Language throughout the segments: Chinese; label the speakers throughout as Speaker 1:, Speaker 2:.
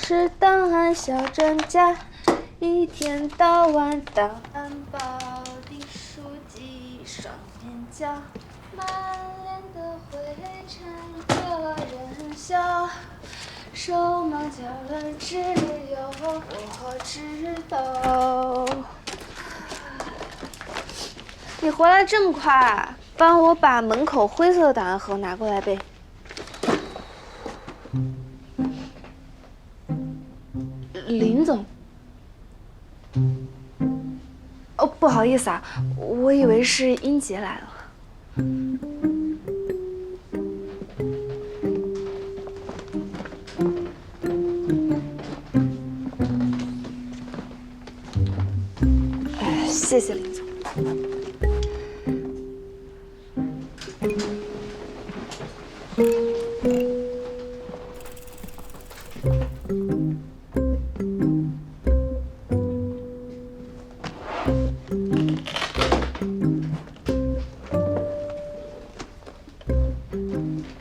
Speaker 1: 是档案小专家，一天到晚档案包的书记双面胶，满脸的灰尘惹人笑，手忙脚乱只有我知道。你回来这么快，帮我把门口灰色的档案盒拿过来呗。林总，哦，不好意思啊，我以为是英杰来了。谢谢林总。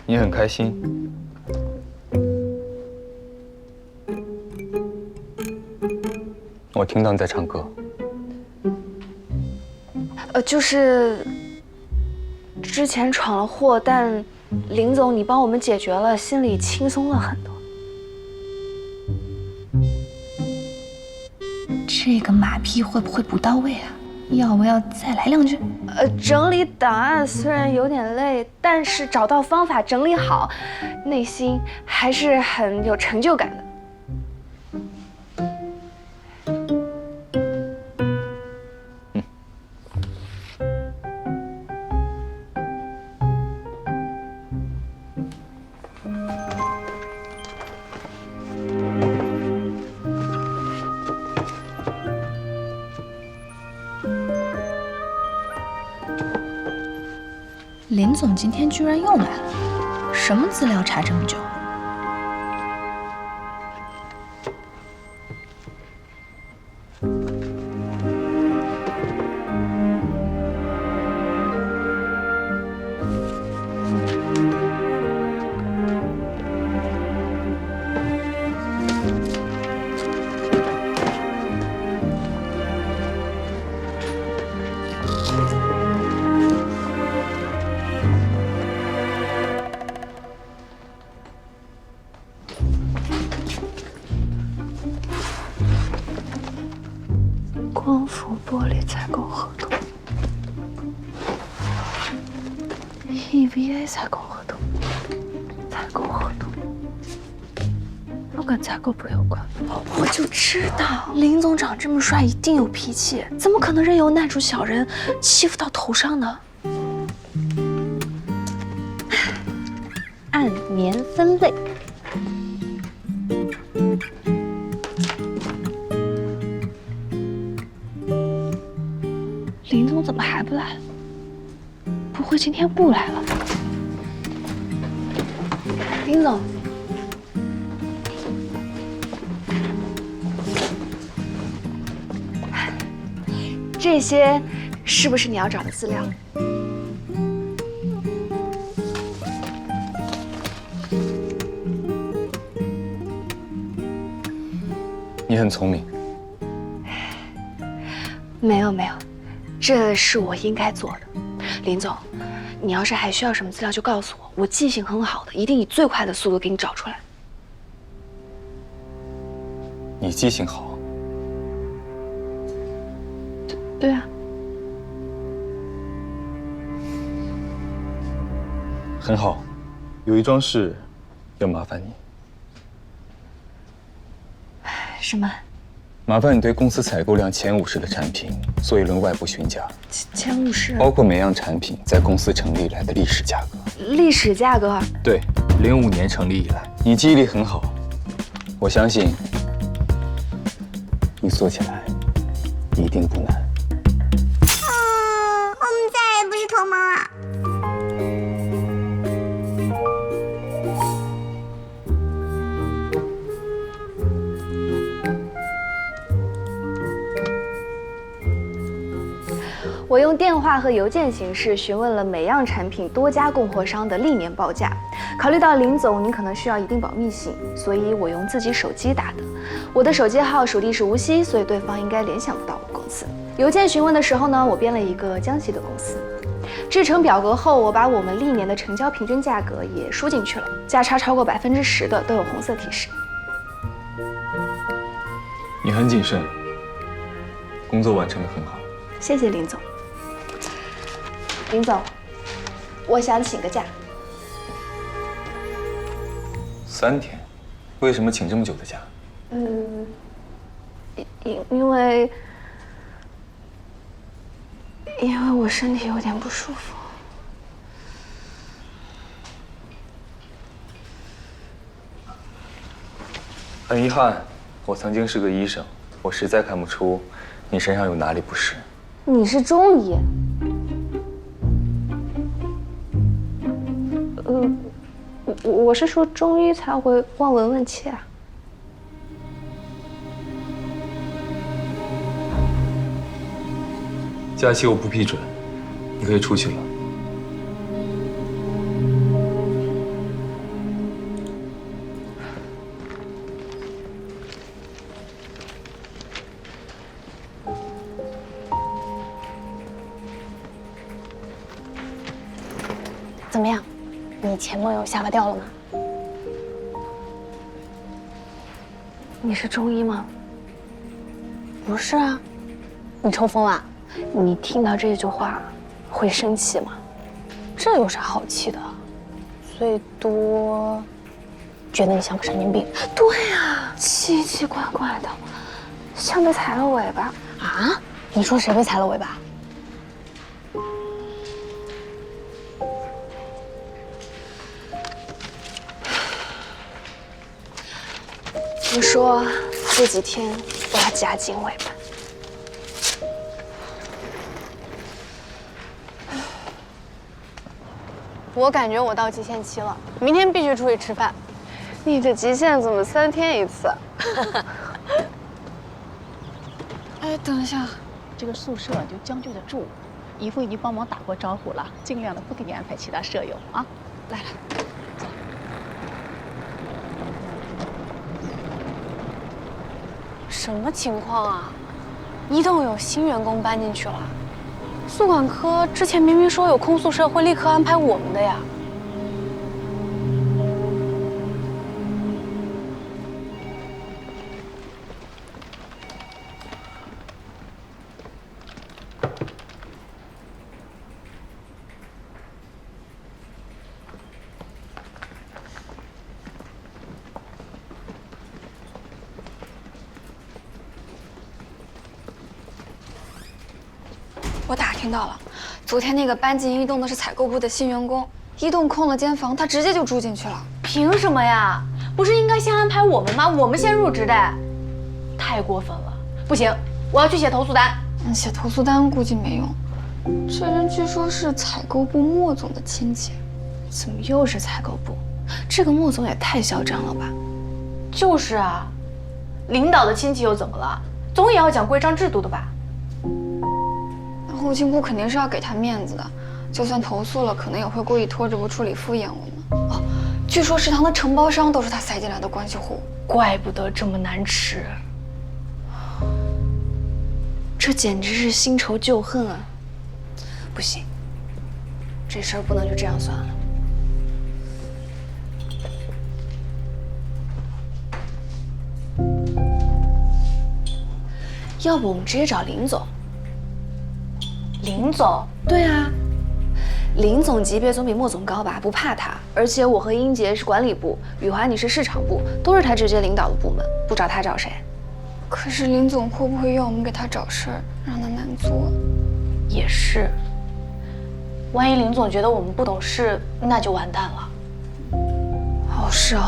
Speaker 2: 你很开心？我听到你在唱歌。
Speaker 1: 就是之前闯了祸，但林总你帮我们解决了，心里轻松了很多。
Speaker 3: 这个马屁会不会不到位啊？要不要再来两句？
Speaker 1: 整理档案虽然有点累，但是找到方法整理好，内心还是很有成就感的。
Speaker 3: 林总今天居然又来了，什么资料查这么久？
Speaker 1: 光伏玻璃采购合同 ，EVA 采购合同，采购合同，都跟采购部有关。我就知道林总长这么帅，一定有脾气，怎么可能任由男主小人欺负到头上呢？按年分类。林总怎么还不来？不会今天不来了？林总，这些是不是你要找的资料？
Speaker 2: 你很聪明。
Speaker 1: 没有没有，这是我应该做的。林总，你要是还需要什么资料就告诉我，我记性很好的，一定以最快的速度给你找出来。
Speaker 2: 你记性好。
Speaker 1: 对啊。
Speaker 2: 很好，有一桩事要麻烦你。
Speaker 1: 什么？
Speaker 2: 麻烦你对公司采购量前50的产品做一轮外部询价，
Speaker 1: 前50，
Speaker 2: 包括每样产品在公司成立以来的历史价格。
Speaker 1: 历史价格？
Speaker 2: 对，05年成立以来。你记忆力很好，我相信你做起来一定不难。
Speaker 4: 我们再也不是同盟了。
Speaker 1: 我用电话和邮件形式询问了每样产品多家供货商的历年报价。考虑到林总您可能需要一定保密性，所以我用自己手机打的。我的手机号属地是无锡，所以对方应该联想不到我公司。邮件询问的时候呢，我编了一个江西的公司。制成表格后，我把我们历年的成交平均价格也输进去了，价差超过10%的都有红色提示。
Speaker 2: 你很谨慎，工作完成得很好。
Speaker 1: 谢谢林总。林总，我想请个假。
Speaker 2: 3天，为什么请这么久的假？
Speaker 1: 因为我身体有点不舒服。
Speaker 2: 很遗憾，我曾经是个医生，我实在看不出你身上有哪里不适。
Speaker 1: 你是中医？我是说中医才会望闻问切啊。
Speaker 2: 假期我不批准，你可以出去了。
Speaker 3: 怎么样？你前男友下巴掉了吗？
Speaker 1: 你是中医吗？
Speaker 3: 不是啊，你抽风了？
Speaker 1: 你听到这句话会生气吗？
Speaker 3: 这有啥好气的？最多觉得你像个神经病。
Speaker 1: 对啊，奇奇怪怪的，像被踩了尾巴
Speaker 3: 啊？你说谁被踩了尾巴？
Speaker 1: 我说这几天我要夹紧尾巴。
Speaker 3: 我感觉我到极限期了，明天必须出去吃饭。
Speaker 1: 你这极限怎么3天一次？
Speaker 3: 哎，等一下，
Speaker 5: 这个宿舍就将就着住，姨父已经帮忙打过招呼了，尽量的不给你安排其他舍友啊。来，走。
Speaker 3: 什么情况啊？一栋有新员工搬进去了，宿管科之前明明说有空宿舍会立刻安排我们的呀。
Speaker 6: 我打听到了，昨天那个搬进一栋的是采购部的新员工，一栋空了间房，他直接就住进去了。
Speaker 3: 凭什么呀？不是应该先安排我们吗？我们先入职的，太过分了！不行，我要去写投诉单。
Speaker 6: 写投诉单估计没用，这人据说是采购部莫总的亲戚。
Speaker 1: 怎么又是采购部？这个莫总也太嚣张了吧！
Speaker 3: 就是啊，领导的亲戚又怎么了？总也要讲规章制度的吧？
Speaker 6: 后勤部肯定是要给他面子的，就算投诉了，可能也会故意拖着不处理，敷衍我们。哦，据说食堂的承包商都是他塞进来的关系户，
Speaker 3: 怪不得这么难吃。
Speaker 1: 这简直是新仇旧恨啊！不行，这事儿不能就这样算了。要不我们直接找林总？
Speaker 3: 林总？
Speaker 1: 对啊，林总级别总比莫总高吧，不怕他。而且我和英杰是管理部，雨华你是市场部，都是他直接领导的部门，不找他找谁？
Speaker 6: 可是林总会不会要我们给他找事儿，让他难做？
Speaker 3: 也是，万一林总觉得我们不懂事，那就完蛋了。
Speaker 1: 哦，是哦，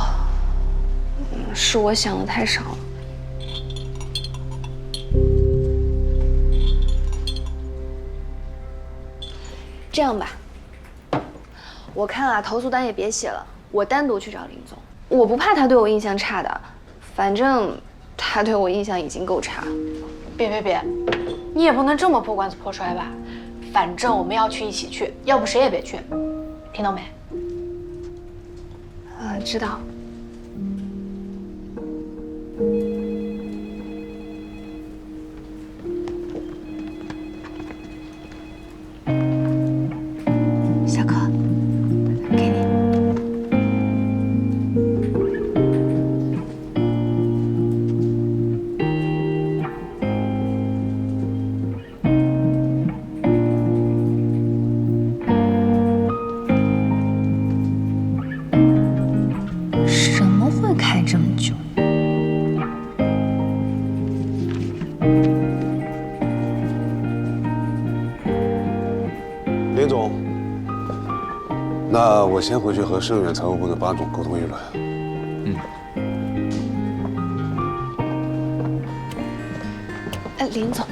Speaker 1: 是我想的太少了。这样吧，我看啊，投诉单也别写了，我单独去找林总。我不怕他对我印象差的，反正他对我印象已经够差。
Speaker 3: 别，你也不能这么破罐子破摔吧。反正我们要去一起去，要不谁也别去，听到没？
Speaker 6: 知道。小可，给你。
Speaker 1: 什么会开这么久？
Speaker 7: 林总，那我先回去和盛远财务部的巴总沟通一轮。
Speaker 1: 林总，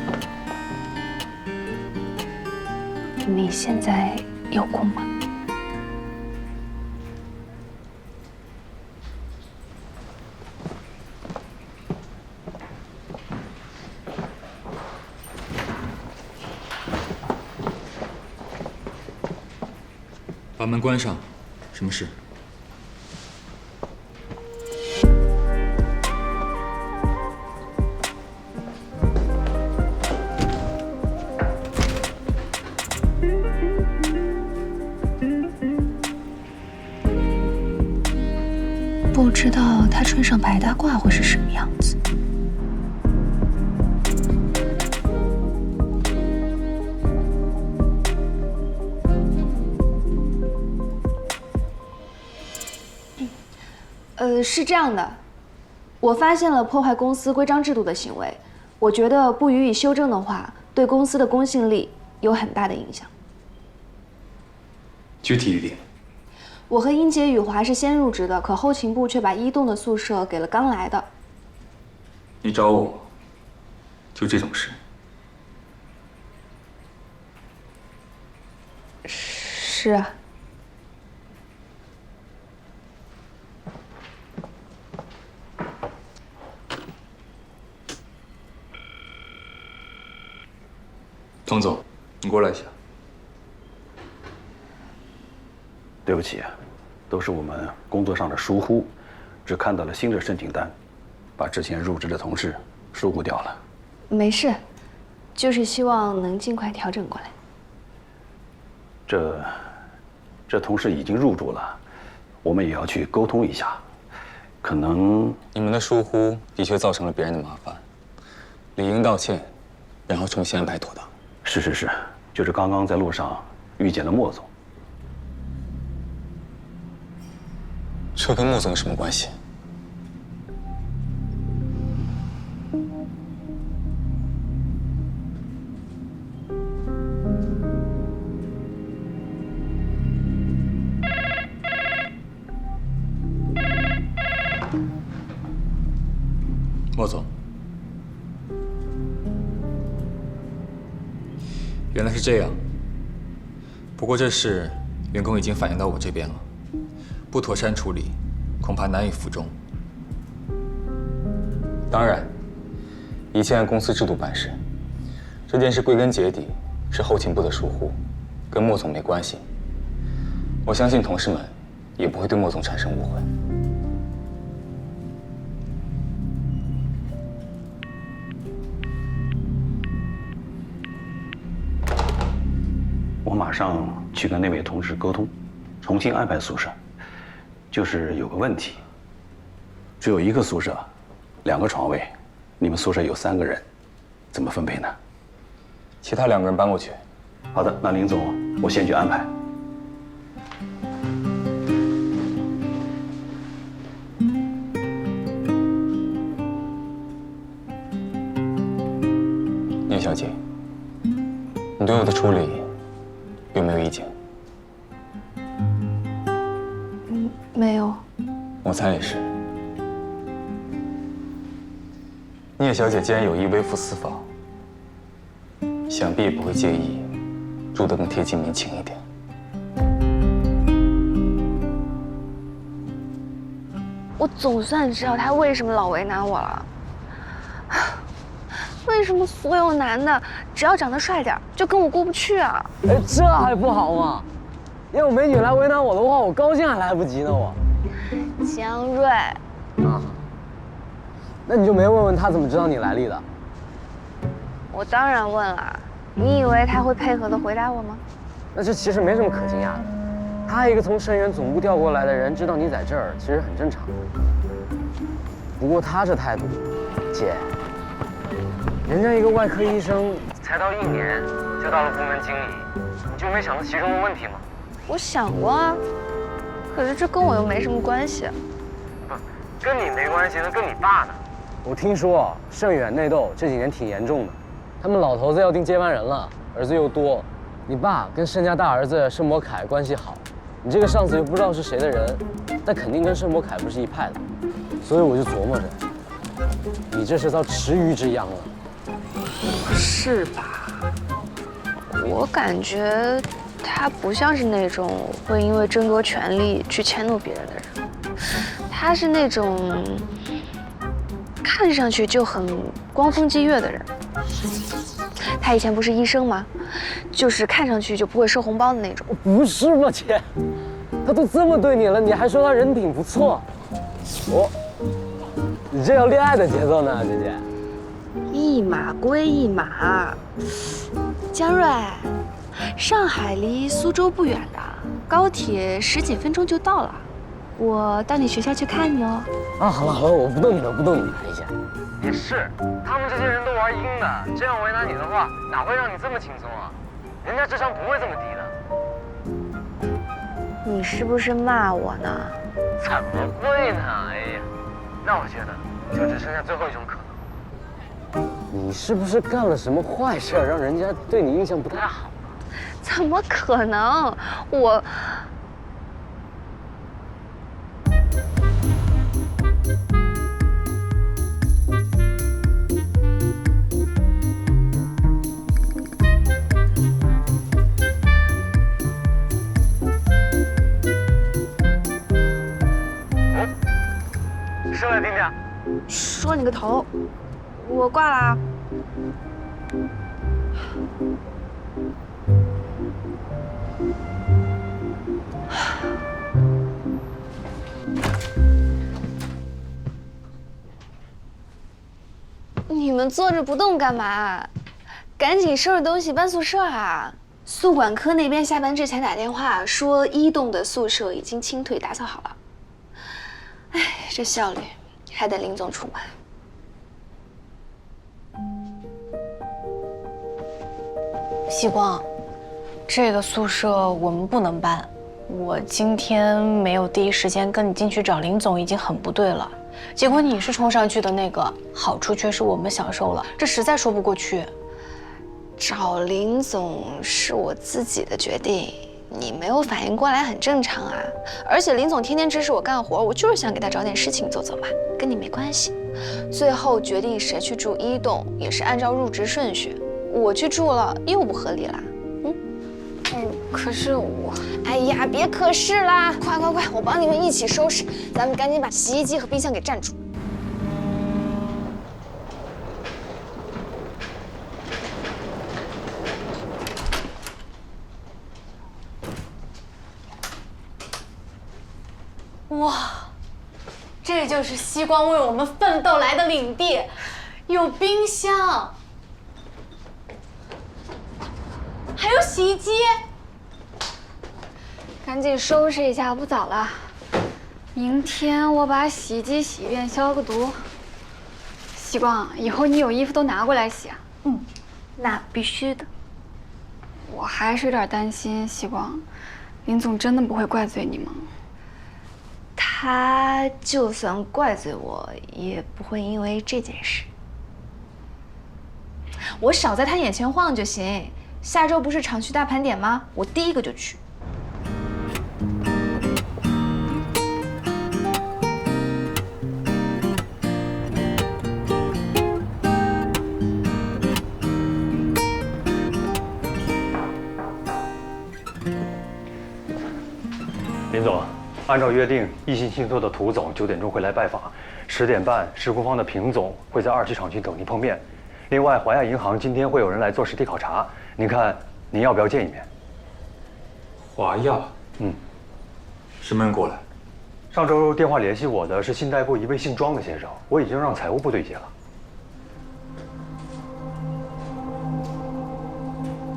Speaker 1: 你现在有空吗？
Speaker 2: 把门关上，什么事？
Speaker 1: 不知道他穿上白大褂会是什么样子。
Speaker 8: 是这样的，我发现了破坏公司规章制度的行为，我觉得不予以修正的话，对公司的公信力有很大的影响。
Speaker 2: 具体一点。
Speaker 8: 我和英杰、雨华是先入职的，可后勤部却把1栋的宿舍给了刚来的。
Speaker 2: 你找我，就这种事？
Speaker 8: 是啊。
Speaker 2: 童总，你过来一下。
Speaker 9: 对不起，都是我们工作上的疏忽，只看到了新的申请单，把之前入职的同事疏忽掉了。
Speaker 8: 没事，就是希望能尽快调整过来。
Speaker 9: 这同事已经入住了，我们也要去沟通一下，可能
Speaker 2: 你们的疏忽的确造成了别人的麻烦，理应道歉，然后重新安排妥当。
Speaker 9: 是，就是刚刚在路上遇见了莫总。
Speaker 2: 这跟莫总有什么关系？莫总，原来是这样。不过这事员工已经反映到我这边了，不妥善处理，恐怕难以服众。当然，一切按公司制度办事。这件事归根结底是后勤部的疏忽，跟莫总没关系。我相信同事们也不会对莫总产生误会。
Speaker 9: 我马上去跟那位同事沟通，重新安排宿舍。就是有个问题，只有1个宿舍，2个床位，你们宿舍有3个人，怎么分配呢？
Speaker 2: 其他2个人搬过去。
Speaker 9: 好的，那林总，我先去安排。
Speaker 2: 聂小姐，你对我的处理有没有意见？
Speaker 8: 没有。
Speaker 2: 我猜也是。聂小姐既然有意微服私访，想必也不会介意住得更贴近民情一点。
Speaker 6: 我总算知道他为什么老为难我了。
Speaker 8: 为什么所有男的只要长得帅点就跟我过不去啊？
Speaker 10: 哎，这还不好吗？要有美女来为难我的话，我高兴还来不及呢。我
Speaker 8: 江瑞，
Speaker 10: 啊，那你就没问问他怎么知道你来历的？
Speaker 8: 我当然问了，你以为他会配合的回答我吗？
Speaker 10: 那这其实没什么可惊讶的。他一个从生源总部调过来的人，知道你在这儿，其实很正常。不过他这态度，姐，人家一个外科医生才到1年就到了部门经理，你就没想到其中的问题吗？
Speaker 8: 我想过啊，可是这跟我又没什么关系。
Speaker 10: 不，跟你没关系，那跟你爸呢？我听说盛远内斗这几年挺严重的，他们老头子要定接班人了，儿子又多。你爸跟盛家大儿子盛博凯关系好，你这个上司又不知道是谁的人，但肯定跟盛博凯不是一派的，所以我就琢磨着，你这是遭池鱼之殃了。
Speaker 8: 是吧？我感觉他不像是那种会因为争夺权力去迁怒别人的人，他是那种看上去就很光风霁月的人。他以前不是医生吗？就是看上去就不会收红包的那种。
Speaker 10: 不是吧，姐？他都这么对你了，你还说他人品不错？你这要恋爱的节奏呢，姐姐。
Speaker 8: 一码归一码。江瑞，上海离苏州不远的，高铁10几分钟就到了。我到你学校去看你哦。啊，好了好了，我不逗你了，不逗你了。哎呀，也是，他们这些人都玩阴的，这样为难你的话，哪会让你这么轻松啊？人家智商不会这么低的。你是不是骂我呢？怎么会呢？哎呀，那我觉得就只剩下最后一种可能。你是不是干了什么坏事，让人家对你印象不太好？怎么可能？我。说来听听。说你个头！我挂了啊。你们坐着不动干嘛？赶紧收拾东西搬宿舍啊！宿管科那边下班之前打电话说1栋的宿舍已经清退打扫好了。哎，这效率还得林总出马。
Speaker 3: 希光，这个宿舍我们不能搬。我今天没有第一时间跟你进去找林总，已经很不对了。结果你是冲上去的那个，好处却是我们享受了，这实在说不过去。找林总是我自己的决定，你没有反应过来很正常啊。而且林总天天指使我干活，我就是想给他找点事情做做嘛，跟你没关系。最后决定谁去住1栋，也是按照入职顺序。我去住了又不合理啦。可是我……哎呀，别可是啦！快，我帮你们一起收拾，咱们赶紧把洗衣机和冰箱给占住。哇，这就是希光为我们奋斗来的领地，有冰箱，还有洗衣机。
Speaker 6: 赶紧收拾一下，不早了。明天我把洗衣机洗一遍，消个毒。希光，以后你有衣服都拿过来洗啊。
Speaker 8: 那必须的。
Speaker 6: 我还是有点担心，希光，林总真的不会怪罪你吗？
Speaker 8: 他就算怪罪我，也不会因为这件事。我少在他眼前晃就行。下周不是厂区大盘点吗？我第一个就去。
Speaker 11: 林总，按照约定，一星星座的涂总9点钟会来拜访，10点半，施工方的平总会在2期厂区等您碰面。另外，华亚银行今天会有人来做实地考察，您看您要不要见一面？
Speaker 2: 华亚，什么人过来？
Speaker 11: 上周电话联系我的是信贷部一位姓庄的先生，我已经让财务部对接了。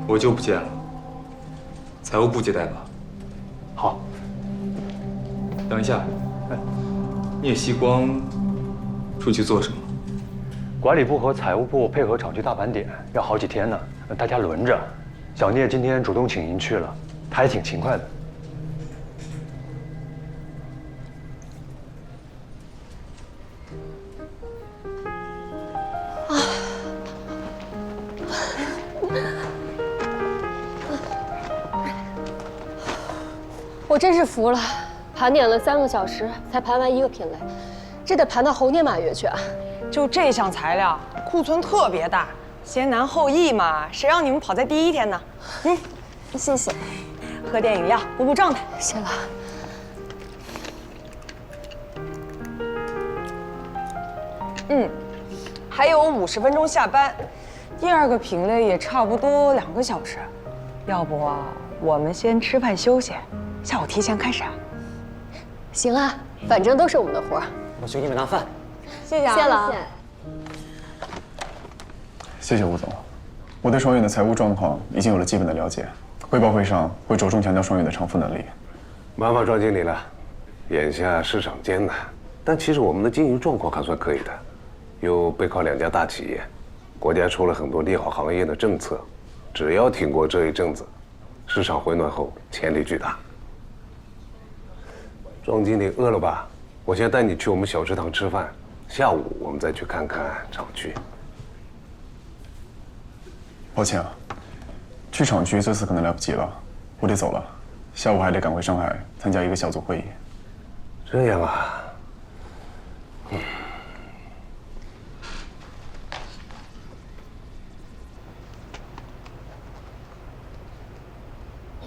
Speaker 2: 我就不见了，财务部接待吧。
Speaker 11: 好。
Speaker 2: 等一下，聂希光出去做什么？
Speaker 11: 管理部和财务部配合厂区大盘点，要好几天呢，大家轮着。小聂今天主动请您去了，他也挺勤快的。
Speaker 12: 我真是服了，盘点了3个小时才盘完1个品类，这得盘到猴年马月去啊！
Speaker 13: 就这项材料库存特别大，先难后易嘛，谁让你们跑在第1天呢？
Speaker 12: 谢谢。
Speaker 13: 喝点饮料补补状态。
Speaker 12: 谢了。
Speaker 13: 还有50分钟下班，第2个品类也差不多2个小时，要不我们先吃饭休息，下午提前开始啊？
Speaker 12: 行啊，反正都是我们的活儿。
Speaker 10: 我去给你们拿饭。
Speaker 13: 谢谢啊。
Speaker 12: 谢了。
Speaker 14: 谢谢吴总，我对双远的财务状况已经有了基本的了解，汇报会上会着重强调双远的偿付能力。
Speaker 7: 麻烦庄经理了，眼下市场艰难，但其实我们的经营状况还算可以的，有背靠2家大企业，国家出了很多利好行业的政策，只要挺过这一阵子，市场回暖后潜力巨大。庄经理饿了吧？我先带你去我们小食堂吃饭，下午我们再去看看厂区。
Speaker 14: 抱歉啊，去厂区这次可能来不及了，我得走了，下午还得赶回上海参加一个小组会议。
Speaker 7: 这样啊。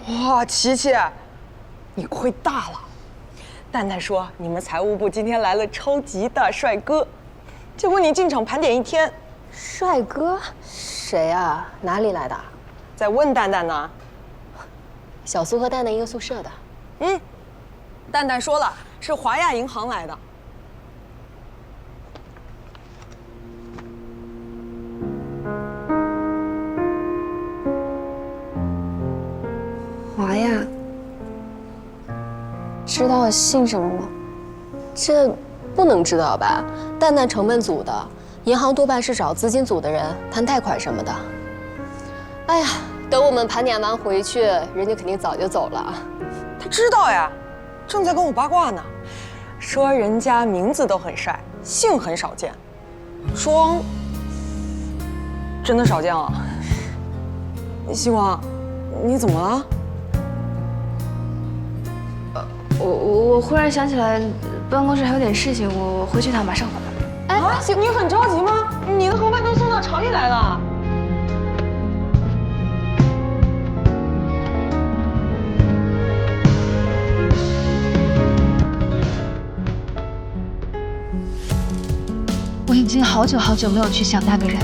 Speaker 13: 哇，琪琪，你亏大了！蛋蛋说你们财务部今天来了超级大帅哥，结果你进厂盘点1天。
Speaker 12: 帅哥？谁啊？哪里来的？
Speaker 13: 在问蛋蛋呢。
Speaker 12: 小苏和蛋蛋一个宿舍的。
Speaker 13: 蛋蛋说了，是华亚银行来的。
Speaker 6: 华亚，知道姓什么吗？
Speaker 12: 这不能知道吧？蛋蛋成本组的，银行多半是找资金组的人谈贷款什么的。哎呀，等我们盘点完回去，人家肯定早就走了。
Speaker 13: 他知道呀，正在跟我八卦呢，说人家名字都很帅，姓很少见。庄，真的少见了。希光，你怎么了？
Speaker 8: 我忽然想起来，办公室还有点事情，我回去一趟，马上回来。
Speaker 13: 哎，你很着急吗？你的盒饭都送到厂里来了。
Speaker 8: 我已经好久没有去想那个人，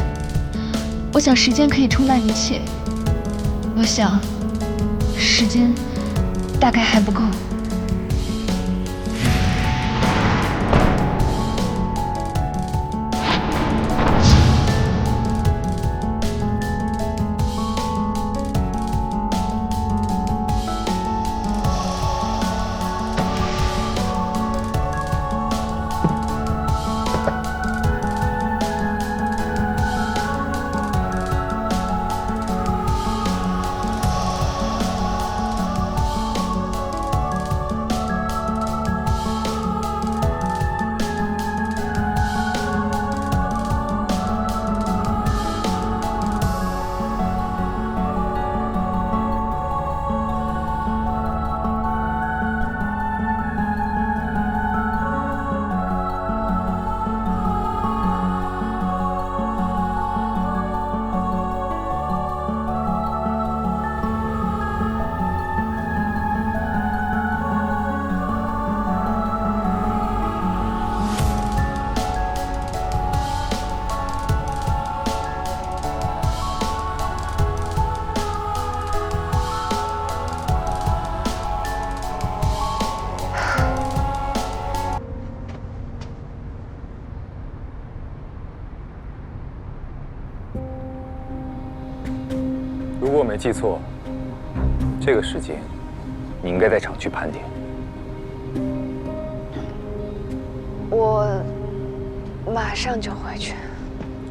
Speaker 8: 我想时间可以冲淡一切，我想时间大概还不够。
Speaker 2: 记错，这个时间你应该在厂区盘点。
Speaker 6: 我马上就回去。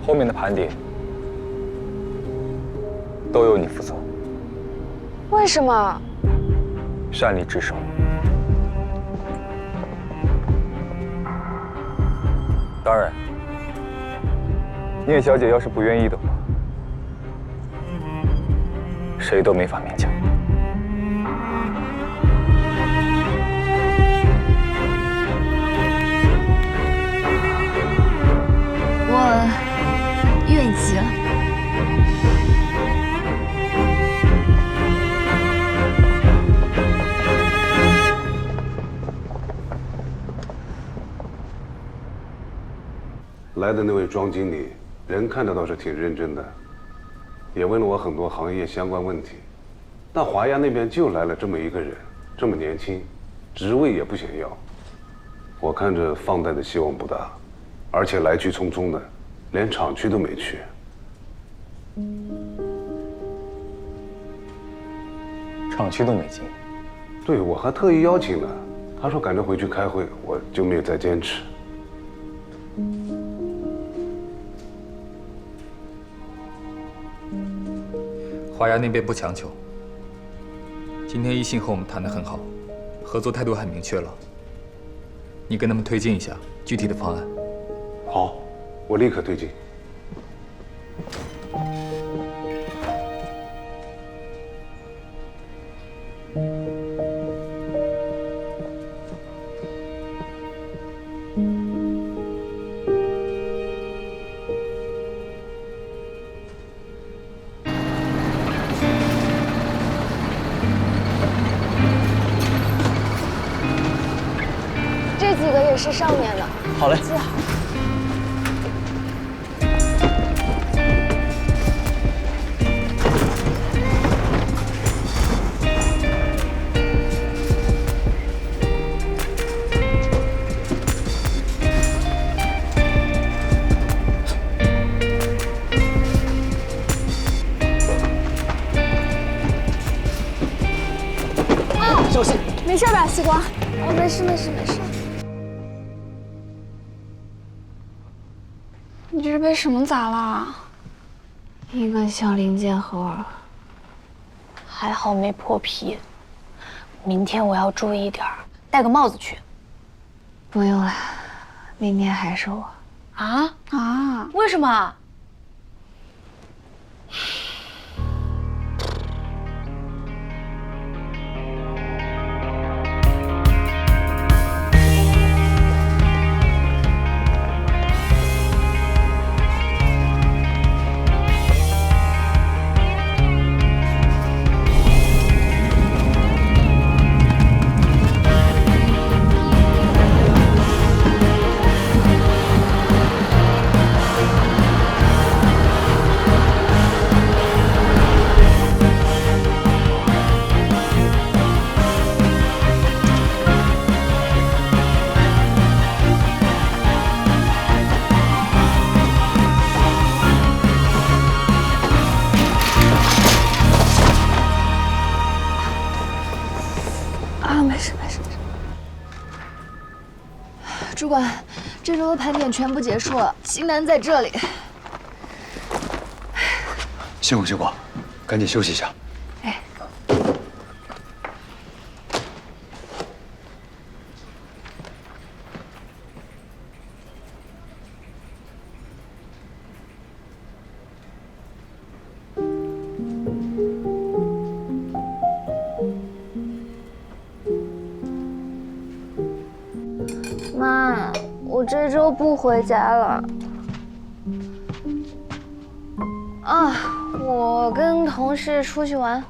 Speaker 2: 后面的盘点都由你负责。
Speaker 6: 为什么？
Speaker 2: 擅离职守。当然，聂小姐要是不愿意的话，谁都没法勉强。
Speaker 8: 我愿意。
Speaker 7: 来的那位庄经理，人看着倒是挺认真的，也问了我很多行业相关问题。但华亚那边就来了这么一个人，这么年轻，职位也不想要，我看着放贷的希望不大，而且来去匆匆的，连厂区都没去。
Speaker 2: 厂区都没进。
Speaker 7: 对，我还特意邀请了，他说赶着回去开会，我就没有再坚持。
Speaker 15: 华亚那边不强求。今天一信和我们谈得很好，合作态度很明确了。你跟他们推进一下具体的方案。
Speaker 7: 好，我立刻推进。
Speaker 6: 这几个也是上面的。
Speaker 10: 好嘞。
Speaker 6: 记好。
Speaker 10: 小心！
Speaker 6: 没事吧，西瓜？哦，没事没事没事。你这是被什么砸了？
Speaker 3: 一个小零件盒，还好没破皮。明天我要注意点儿，戴个帽子去。
Speaker 8: 不用了，明天还是我。
Speaker 3: 啊？为什么？
Speaker 8: 主管，这周的盘点全部结束了，新南在这里。
Speaker 11: 辛苦辛苦，赶紧休息一下。
Speaker 8: 哎，
Speaker 1: 妈，我这周不回家了。啊，我跟同事出去玩。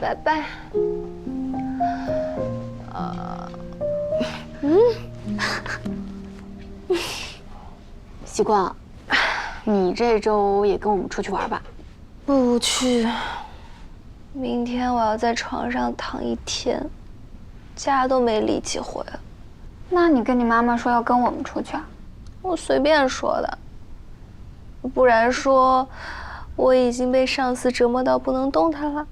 Speaker 1: 拜拜。
Speaker 3: 西瓜，你这周也跟我们出去玩吧？
Speaker 1: 不去。明天我要在床上躺一天。家都没力气回。
Speaker 6: 那你跟你妈妈说要跟我们出去啊？
Speaker 1: 我随便说的，不然说我已经被上司折磨到不能动弹了。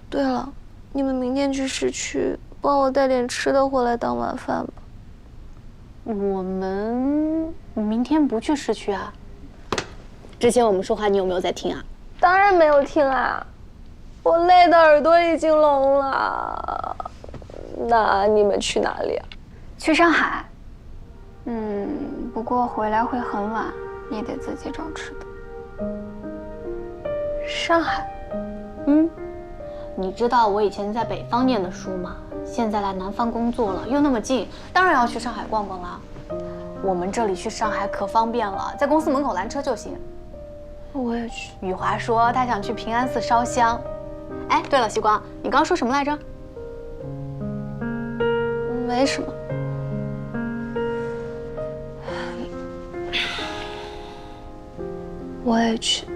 Speaker 1: 对了，你们明天去市区帮我带点吃的回来当晚饭吧。
Speaker 3: 我们明天不去市区啊？之前我们说话你有没有在听啊？
Speaker 1: 当然没有听啊，我累的耳朵已经聋了。那你们去哪里啊？
Speaker 6: 去上海。不过回来会很晚，你得自己找吃的。
Speaker 1: 上海？
Speaker 3: 你知道我以前在北方念的书吗？现在来南方工作了，又那么近，当然要去上海逛逛啦。我们这里去上海可方便了，在公司门口拦车就行。
Speaker 1: 我也去。
Speaker 3: 雨华说她想去平安寺烧香。哎，对了，希光，你刚刚说什么来着？
Speaker 1: 没什么。我也去。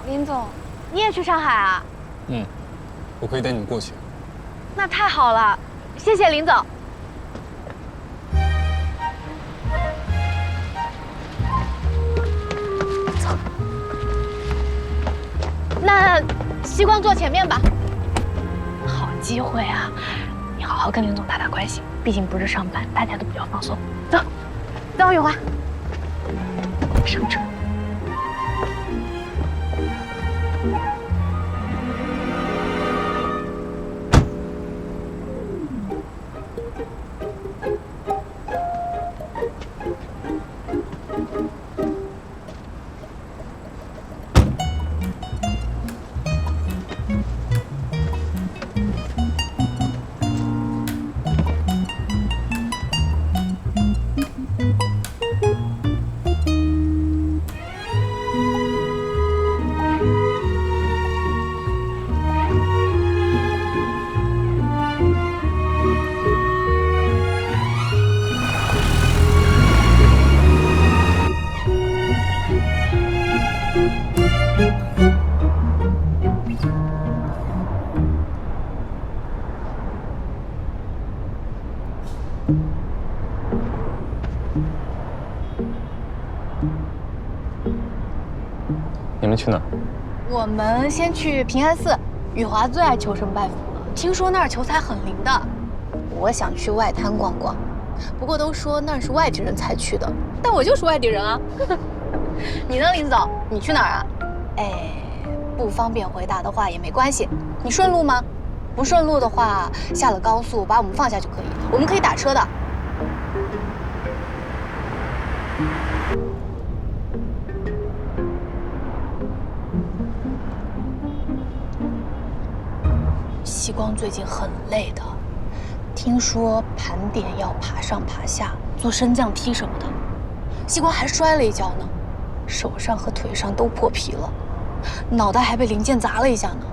Speaker 3: 林总，你也去上海啊？
Speaker 14: 我可以带你们过去。
Speaker 3: 那太好了，谢谢林总。走，那希光坐前面吧。好机会啊！你好好跟林总打打关系，毕竟不是上班，大家都比较放松。走，走，雨华，上车。
Speaker 2: 你们去哪儿？
Speaker 3: 我们先去平安寺，雨华最爱求神拜佛了，听说那儿求财很灵的。我想去外滩逛逛，不过都说那是外地人才去的，但我就是外地人啊。你呢，林总？你去哪儿啊？哎，不方便回答的话也没关系。你顺路吗？不顺路的话，下了高速把我们放下就可以，我们可以打车的。希光最近很累的，听说盘点要爬上爬下，做升降梯什么的。希光还摔了一跤呢，手上和腿上都破皮了，脑袋还被零件砸了一下呢。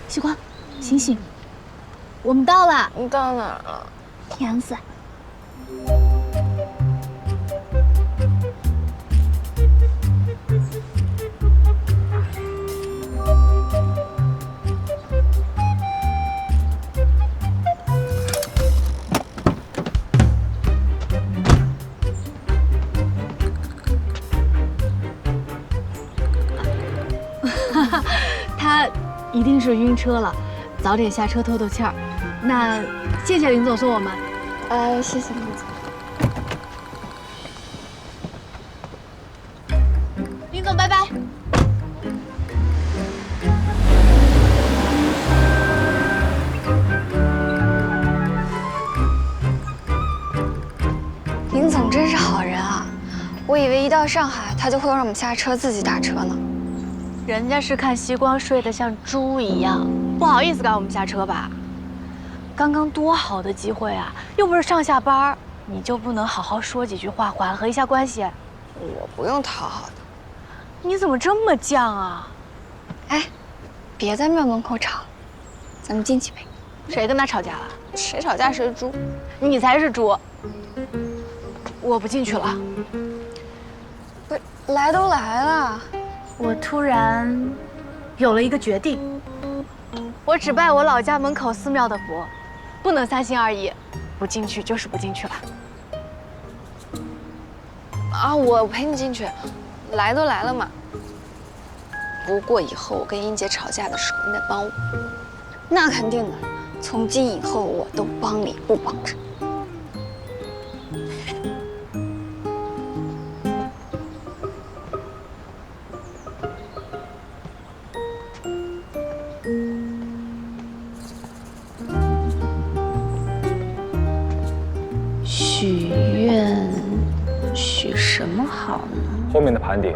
Speaker 3: 希光，醒醒！我们到了。
Speaker 1: 你到哪儿了？
Speaker 3: 平安寺。他一定是晕车了，早点下车透透气儿。那谢谢林总送我们。
Speaker 1: 谢谢林总。
Speaker 3: 林总，拜拜。
Speaker 6: 林总真是好人啊！我以为一到上海，他就会让我们下车自己打车呢。
Speaker 3: 人家是看希光睡得像猪一样，不好意思赶我们下车吧？刚刚多好的机会啊，又不是上下班，你就不能好好说几句话，缓和一下关系？
Speaker 6: 我不用讨好的。
Speaker 3: 你怎么这么犟啊？
Speaker 6: 哎，别在庙门口吵，咱们进去呗。
Speaker 3: 谁跟他吵架了？
Speaker 6: 谁吵架谁猪。
Speaker 3: 你才是猪。我不进去了。
Speaker 6: 不是，来都来了。
Speaker 3: 我突然有了一个决定，我只拜我老家门口寺庙的佛，不能三心二意，不进去就是不进去了。
Speaker 6: 啊，我陪你进去，来都来了嘛。不过以后我跟英姐吵架的时候，你得帮我。那肯定的，从今以后我都帮理不帮着。
Speaker 8: 许愿，许什么好呢？
Speaker 2: 后面的盘点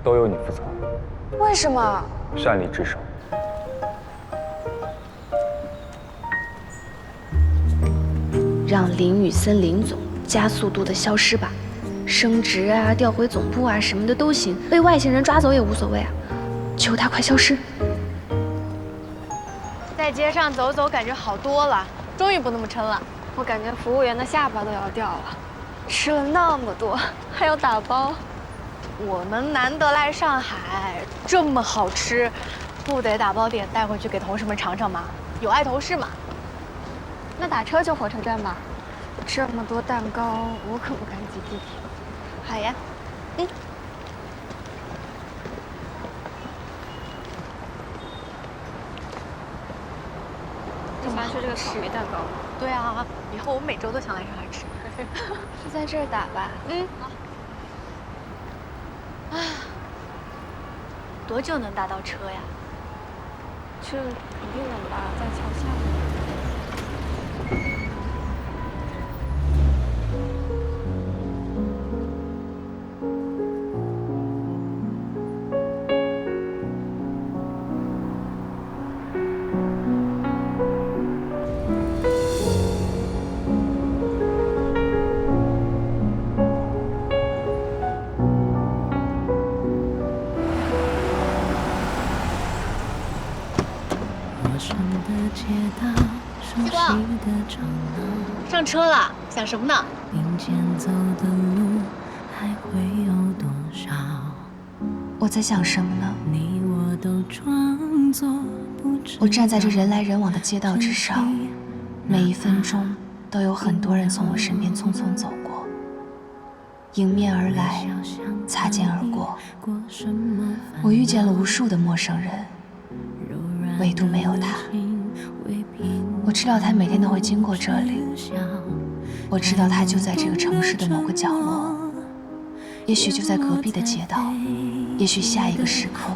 Speaker 2: 都由你负责。
Speaker 6: 为什么？
Speaker 2: 擅离职守。
Speaker 8: 让林雨森林总加速度的消失吧，升职啊、调回总部啊什么的都行，被外星人抓走也无所谓啊，求他快消失。
Speaker 3: 在街上走走，感觉好多了，终于不那么撑了。
Speaker 6: 我感觉服务员的下巴都要掉了，吃了那么多，还要打包。
Speaker 3: 我们难得来上海，这么好吃，不得打包点带回去给同事们尝尝吗？有爱同事嘛。
Speaker 6: 那打车去火车站吧。这么多蛋糕，我可不敢挤地铁。
Speaker 3: 好呀，
Speaker 6: 你喜欢吃这个草莓蛋糕？
Speaker 3: 对啊，以后我每周都想来上海吃。
Speaker 6: 是在这儿打吧？
Speaker 3: 好。啊，多久能打到车呀？
Speaker 6: 这不定了吧，在桥下。
Speaker 3: 西光，上车了，想什么呢？
Speaker 8: 我在想什么呢？我站在这人来人往的街道之上，每一分钟都有很多人从我身边匆匆走过，迎面而来，擦肩而过。我遇见了无数的陌生人，唯独没有他。我知道他每天都会经过这里，我知道他就在这个城市的某个角落，也许就在隔壁的街道，也许下一个时刻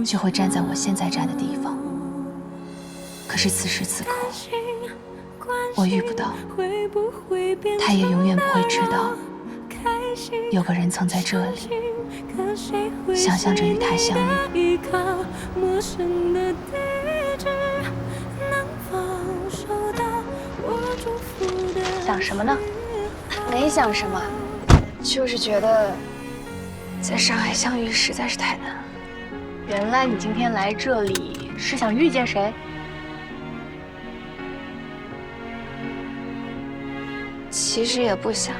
Speaker 8: 就会站在我现在站的地方。可是此时此刻，我遇不到，他也永远不会知道，有个人曾在这里，想象着与他相遇。
Speaker 3: 想什么呢？
Speaker 6: 没想什么，就是觉得在上海相遇实在是太难了。
Speaker 3: 原来你今天来这里是想遇见谁？
Speaker 6: 其实也不想，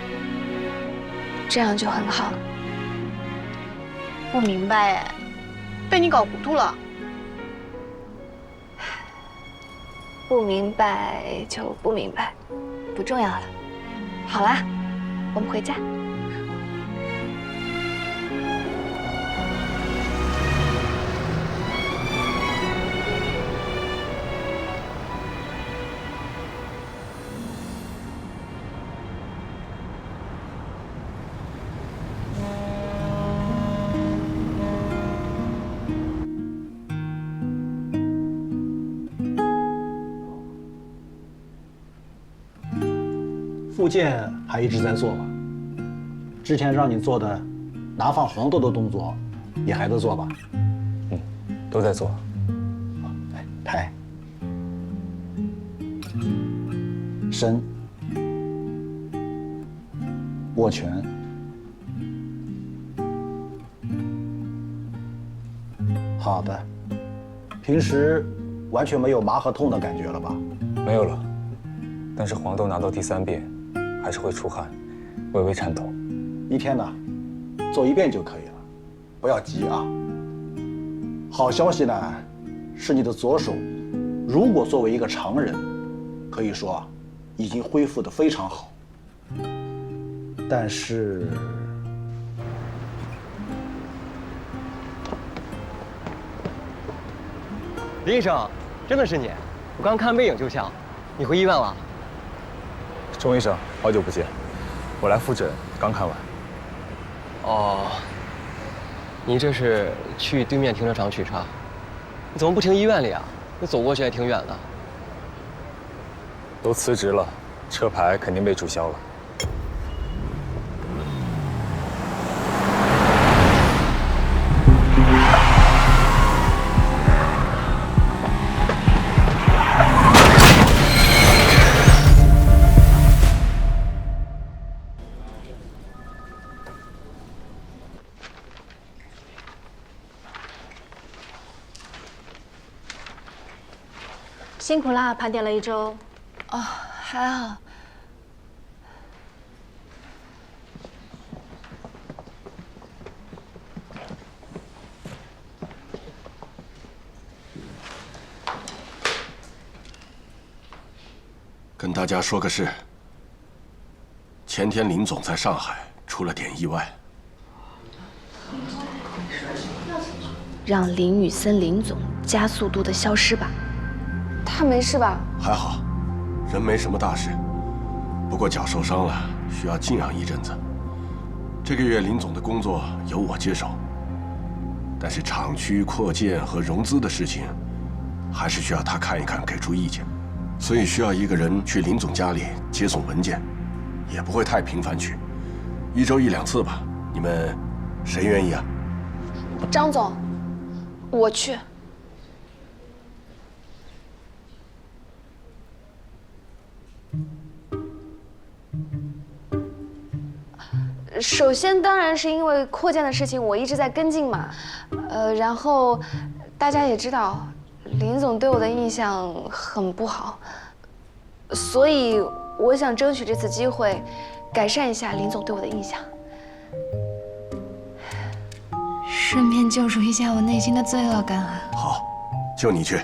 Speaker 6: 这样就很好了。
Speaker 3: 不明白哎，被你搞糊涂了。
Speaker 6: 不明白就不明白，不重要了。好啦，我们回家。
Speaker 16: 复健还一直在做吧？之前让你做的拿放黄豆的动作，也还在做吧？
Speaker 2: 都在做。
Speaker 16: 哎，抬，伸，握拳。好的。平时完全没有麻和痛的感觉了吧？
Speaker 2: 没有了，但是黄豆拿到第3遍，还是会出汗，微微颤抖。
Speaker 16: 一天呢，做1遍就可以了，不要急啊。好消息呢，是你的左手，如果作为一个常人，可以说啊，已经恢复得非常好。但是，
Speaker 10: 林医生，真的是你？我刚看背影就像。你回医院了？
Speaker 2: 钟医生，好久不见，我来复诊，刚看完。
Speaker 10: 哦，你这是去对面停车场取车？你怎么不停医院里啊？你走过去还挺远的。
Speaker 2: 都辞职了，车牌肯定被注销了。
Speaker 3: 辛苦啦，盘点了1周。
Speaker 6: 哦，还好。
Speaker 17: 跟大家说个事，前天林总在上海出了点意外。
Speaker 8: 让林雨森林总加速度的消失吧。
Speaker 6: 他没事吧？
Speaker 17: 还好，人没什么大事，不过脚受伤了，需要静养一阵子。这个月林总的工作由我接手，但是厂区扩建和融资的事情，还是需要他看一看，给出意见。所以需要一个人去林总家里接送文件，也不会太频繁去，1周1、2次吧。你们谁愿意啊？
Speaker 6: 张总，我去。首先当然是因为扩建的事情，我一直在跟进嘛。然后大家也知道，林总对我的印象很不好，所以我想争取这次机会，改善一下林总对我的印象，顺便救赎一下我内心的罪恶感啊。
Speaker 17: 好，就你去。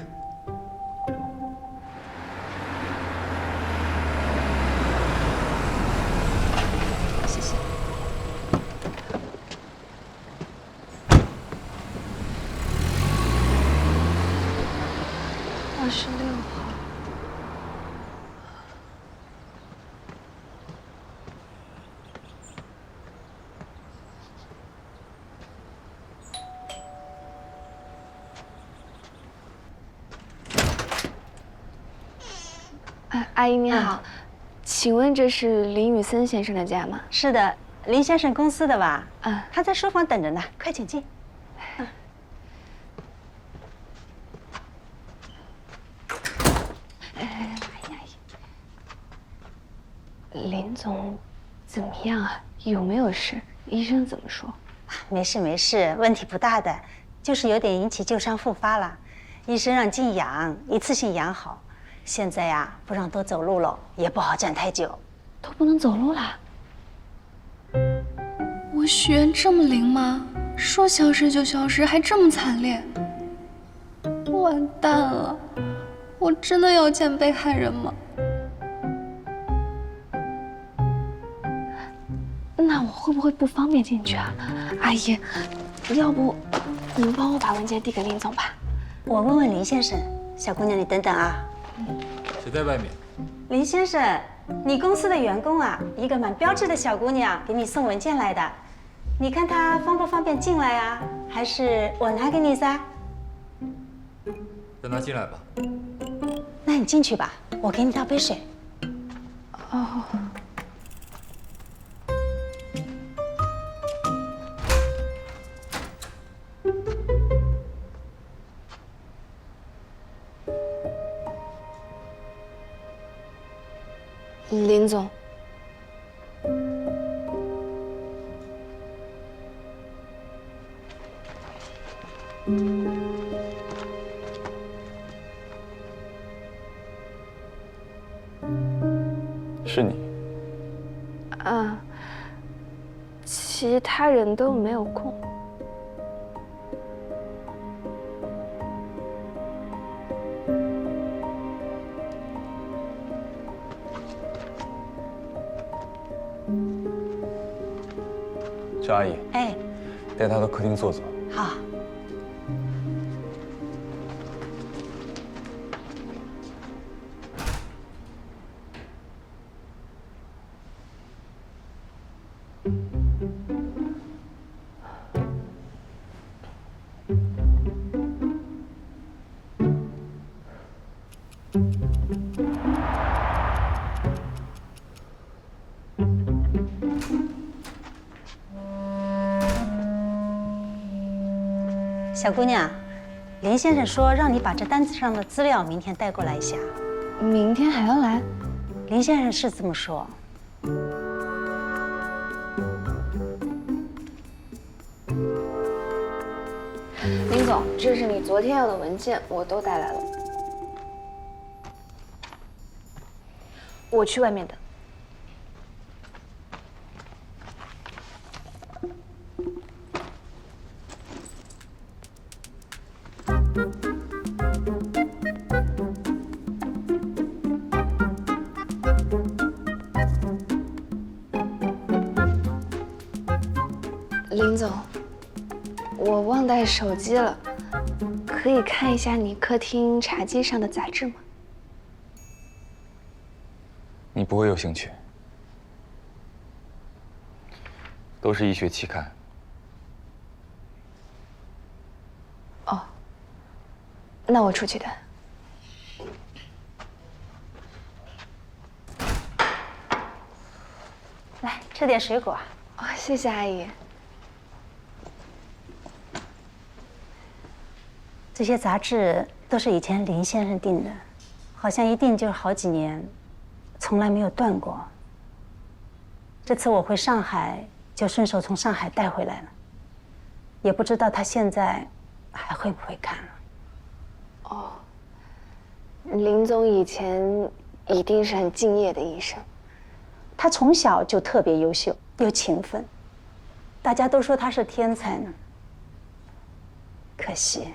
Speaker 6: 26号。阿姨你好，请问这是林雨森先生的家吗？
Speaker 18: 是的，林先生公司的吧？他在书房等着呢，快请进。
Speaker 6: 林总怎么样啊？有没有事？医生怎么说？
Speaker 18: 没事没事，问题不大的，就是有点引起旧伤复发了。医生让静养，一次性养好。现在呀，不让多走路了，也不好站太久。
Speaker 6: 都不能走路啦？我许愿这么灵吗？说消失就消失，还这么惨烈？完蛋了！我真的要见被害人吗？那我会不会不方便进去啊？阿姨，要不你们帮我把文件递给林总吧？
Speaker 18: 我问问林先生。小姑娘，你等等啊。
Speaker 15: 谁在外面？
Speaker 18: 林先生，你公司的员工啊，一个蛮标致的小姑娘给你送文件来的，你看她方不方便进来啊？还是我拿给你噻？
Speaker 15: 让她进来吧。
Speaker 18: 那你进去吧，我给你倒杯水。
Speaker 6: 哦。林总，
Speaker 2: 是你。
Speaker 1: 啊，其他人都没有空。
Speaker 2: 赵阿姨，
Speaker 18: 哎，
Speaker 2: 带她到客厅坐坐。
Speaker 18: 好。小姑娘，林先生说让你把这单子上的资料明天带过来一下。
Speaker 1: 明天还要来？
Speaker 18: 林先生是这么说。
Speaker 1: 林总，这是你昨天要的文件，我都带来了。我去外面等。林总，我忘带手机了，可以看一下你客厅茶几上的杂志吗？
Speaker 2: 你不会有兴趣，都是医学期刊。
Speaker 1: 哦，那我出去的。
Speaker 18: 来，吃点水果。
Speaker 1: 哦，谢谢阿姨。
Speaker 18: 这些杂志都是以前林先生订的，好像一订就是好几年，从来没有断过。这次我回上海，就顺手从上海带回来了，也不知道他现在还会不会看了。
Speaker 1: 哦，林总以前一定是很敬业的医生。
Speaker 18: 他从小就特别优秀又勤奋，大家都说他是天才呢。可惜。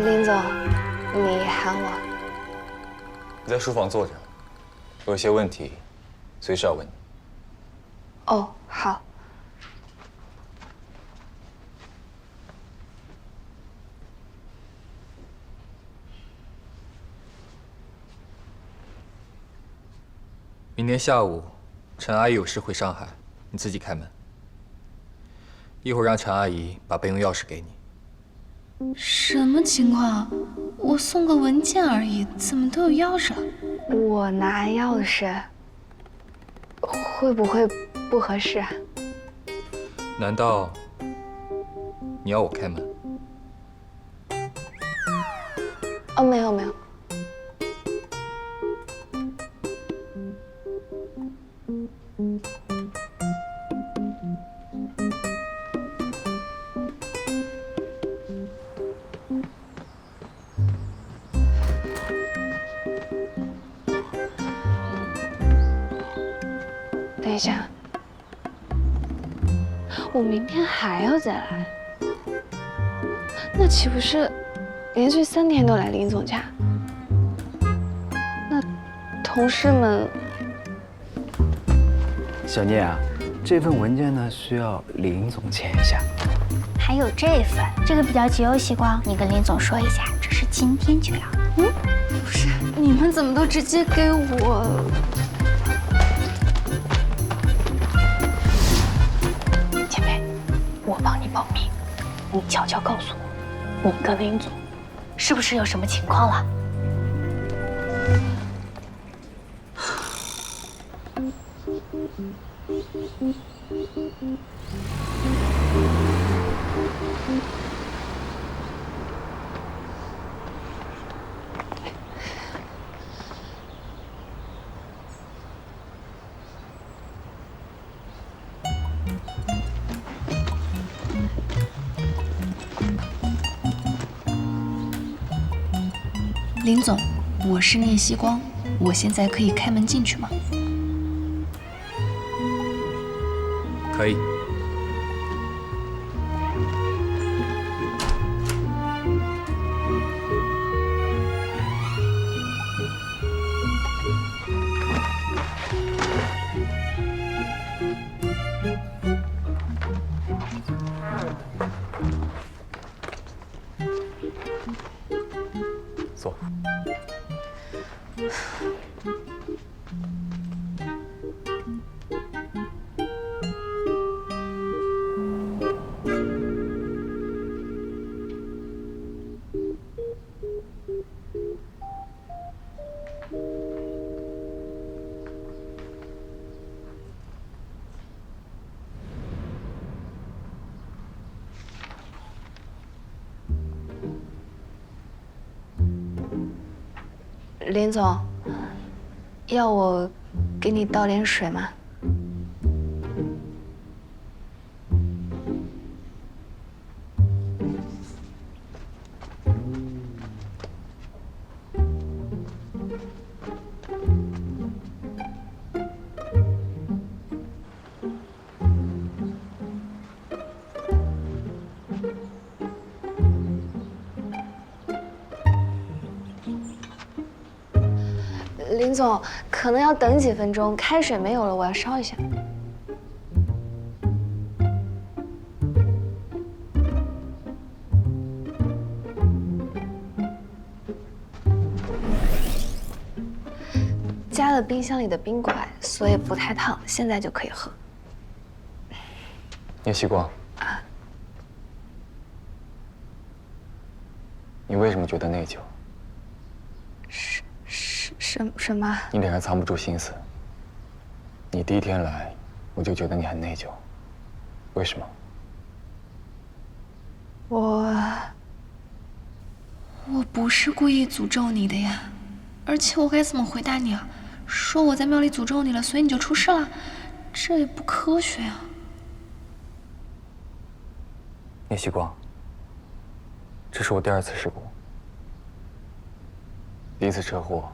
Speaker 1: 林总，你喊我？
Speaker 2: 你在书房坐着，我有些问题，随时要问你。
Speaker 1: 哦，好。
Speaker 15: 明天下午，陈阿姨有事回上海，你自己开门。一会儿让陈阿姨把备用钥匙给你。
Speaker 1: 什么情况？我送个文件而已，怎么都有钥匙了？
Speaker 6: 我拿钥匙，会不会不合适啊？
Speaker 15: 难道你要我开门？
Speaker 6: 哦，没有没有。等一下，我明天还要再来，那岂不是连续3天都来林总家？那同事们，
Speaker 19: 小聂啊，这份文件呢需要林总签一下。
Speaker 4: 还有这份，这个比较急哦，希光，你跟林总说一下，这是今天就要。
Speaker 6: 不是，你们怎么都直接给我？
Speaker 3: 前辈，我帮你保密，你悄悄告诉我，你跟林总是不是有什么情况了？
Speaker 1: 林总，我是聂希光，我现在可以开门进去吗？
Speaker 15: 可以。坐。
Speaker 6: 林总，要我给你倒点水吗？林总，可能要等几分钟，开水没有了，我要烧一下。加了冰箱里的冰块，所以不太烫，现在就可以喝。
Speaker 2: 聂希光，你为什么觉得内疚？
Speaker 6: 什么？
Speaker 2: 你脸上藏不住心思。你第一天来，我就觉得你很内疚。为什么？
Speaker 1: 我不是故意诅咒你的呀，而且我该怎么回答你啊？说我在庙里诅咒你了，所以你就出事了，这也不科学啊。
Speaker 2: 聂希光，这是我第2次事故，第1次车祸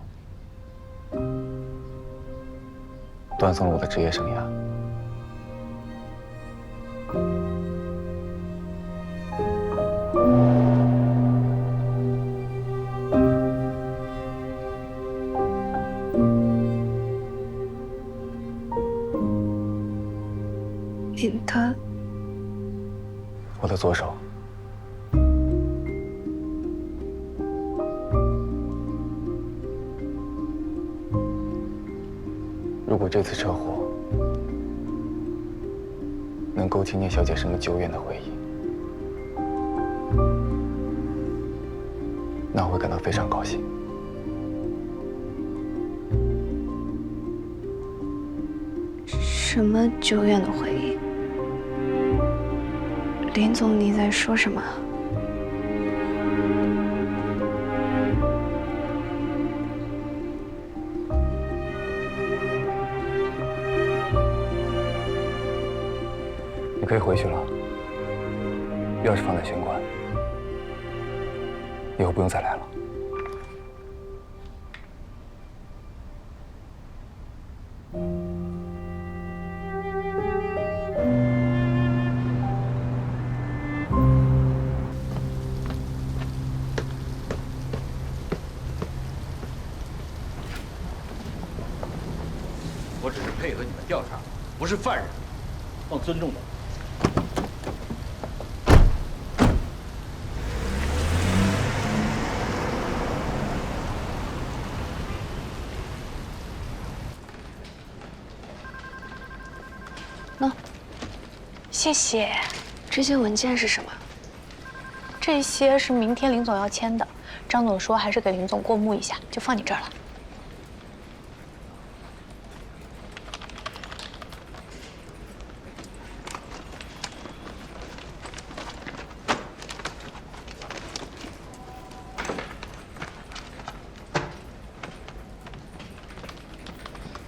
Speaker 2: 断送了我的职业生涯。
Speaker 1: 他，
Speaker 2: 我的左手。如果这次车祸能勾起聂小姐什么久远的回忆，那我会感到非常高兴。
Speaker 6: 什么久远的回忆？林总，你在说什么？
Speaker 2: 你可以回去了，钥匙放在玄关，以后不用再来了。
Speaker 9: 我只是配合你们调查，不是犯人，放尊重点。
Speaker 6: 喏，谢谢。这些文件是什么？
Speaker 3: 这些是明天林总要签的，张总说还是给林总过目一下，就放你这儿了。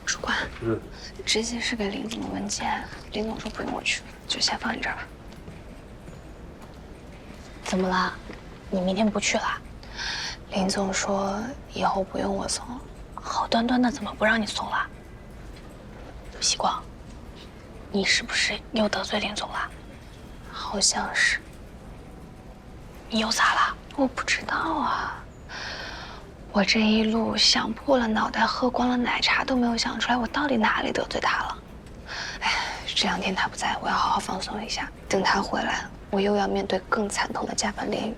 Speaker 6: 主管，这些是给林总的文件，林总说不用我去，就先放你这儿吧。
Speaker 3: 怎么了？你明天不去了？
Speaker 6: 林总说以后不用我送了。
Speaker 3: 好端端的怎么不让你送了？希光，你是不是又得罪林总了？
Speaker 6: 好像是。
Speaker 3: 你又咋了？
Speaker 6: 我不知道啊。我这一路想破了脑袋，喝光了奶茶都没有想出来我到底哪里得罪他了。哎，这2天他不在，我要好好放松一下。等他回来，我又要面对更惨痛的加班炼狱。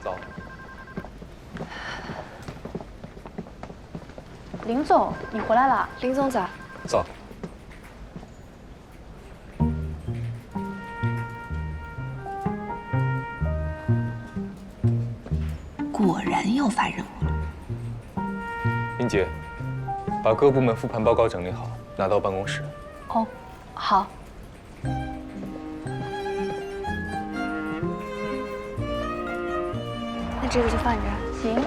Speaker 15: 走。
Speaker 3: 林总，你回来了。
Speaker 6: 林总早。
Speaker 15: 走。
Speaker 8: 果然要发任务了。
Speaker 2: 英杰，把各部门复盘报告整理好，拿到办公室。
Speaker 3: 哦，好。
Speaker 6: 那这个就放你这儿。
Speaker 3: 行。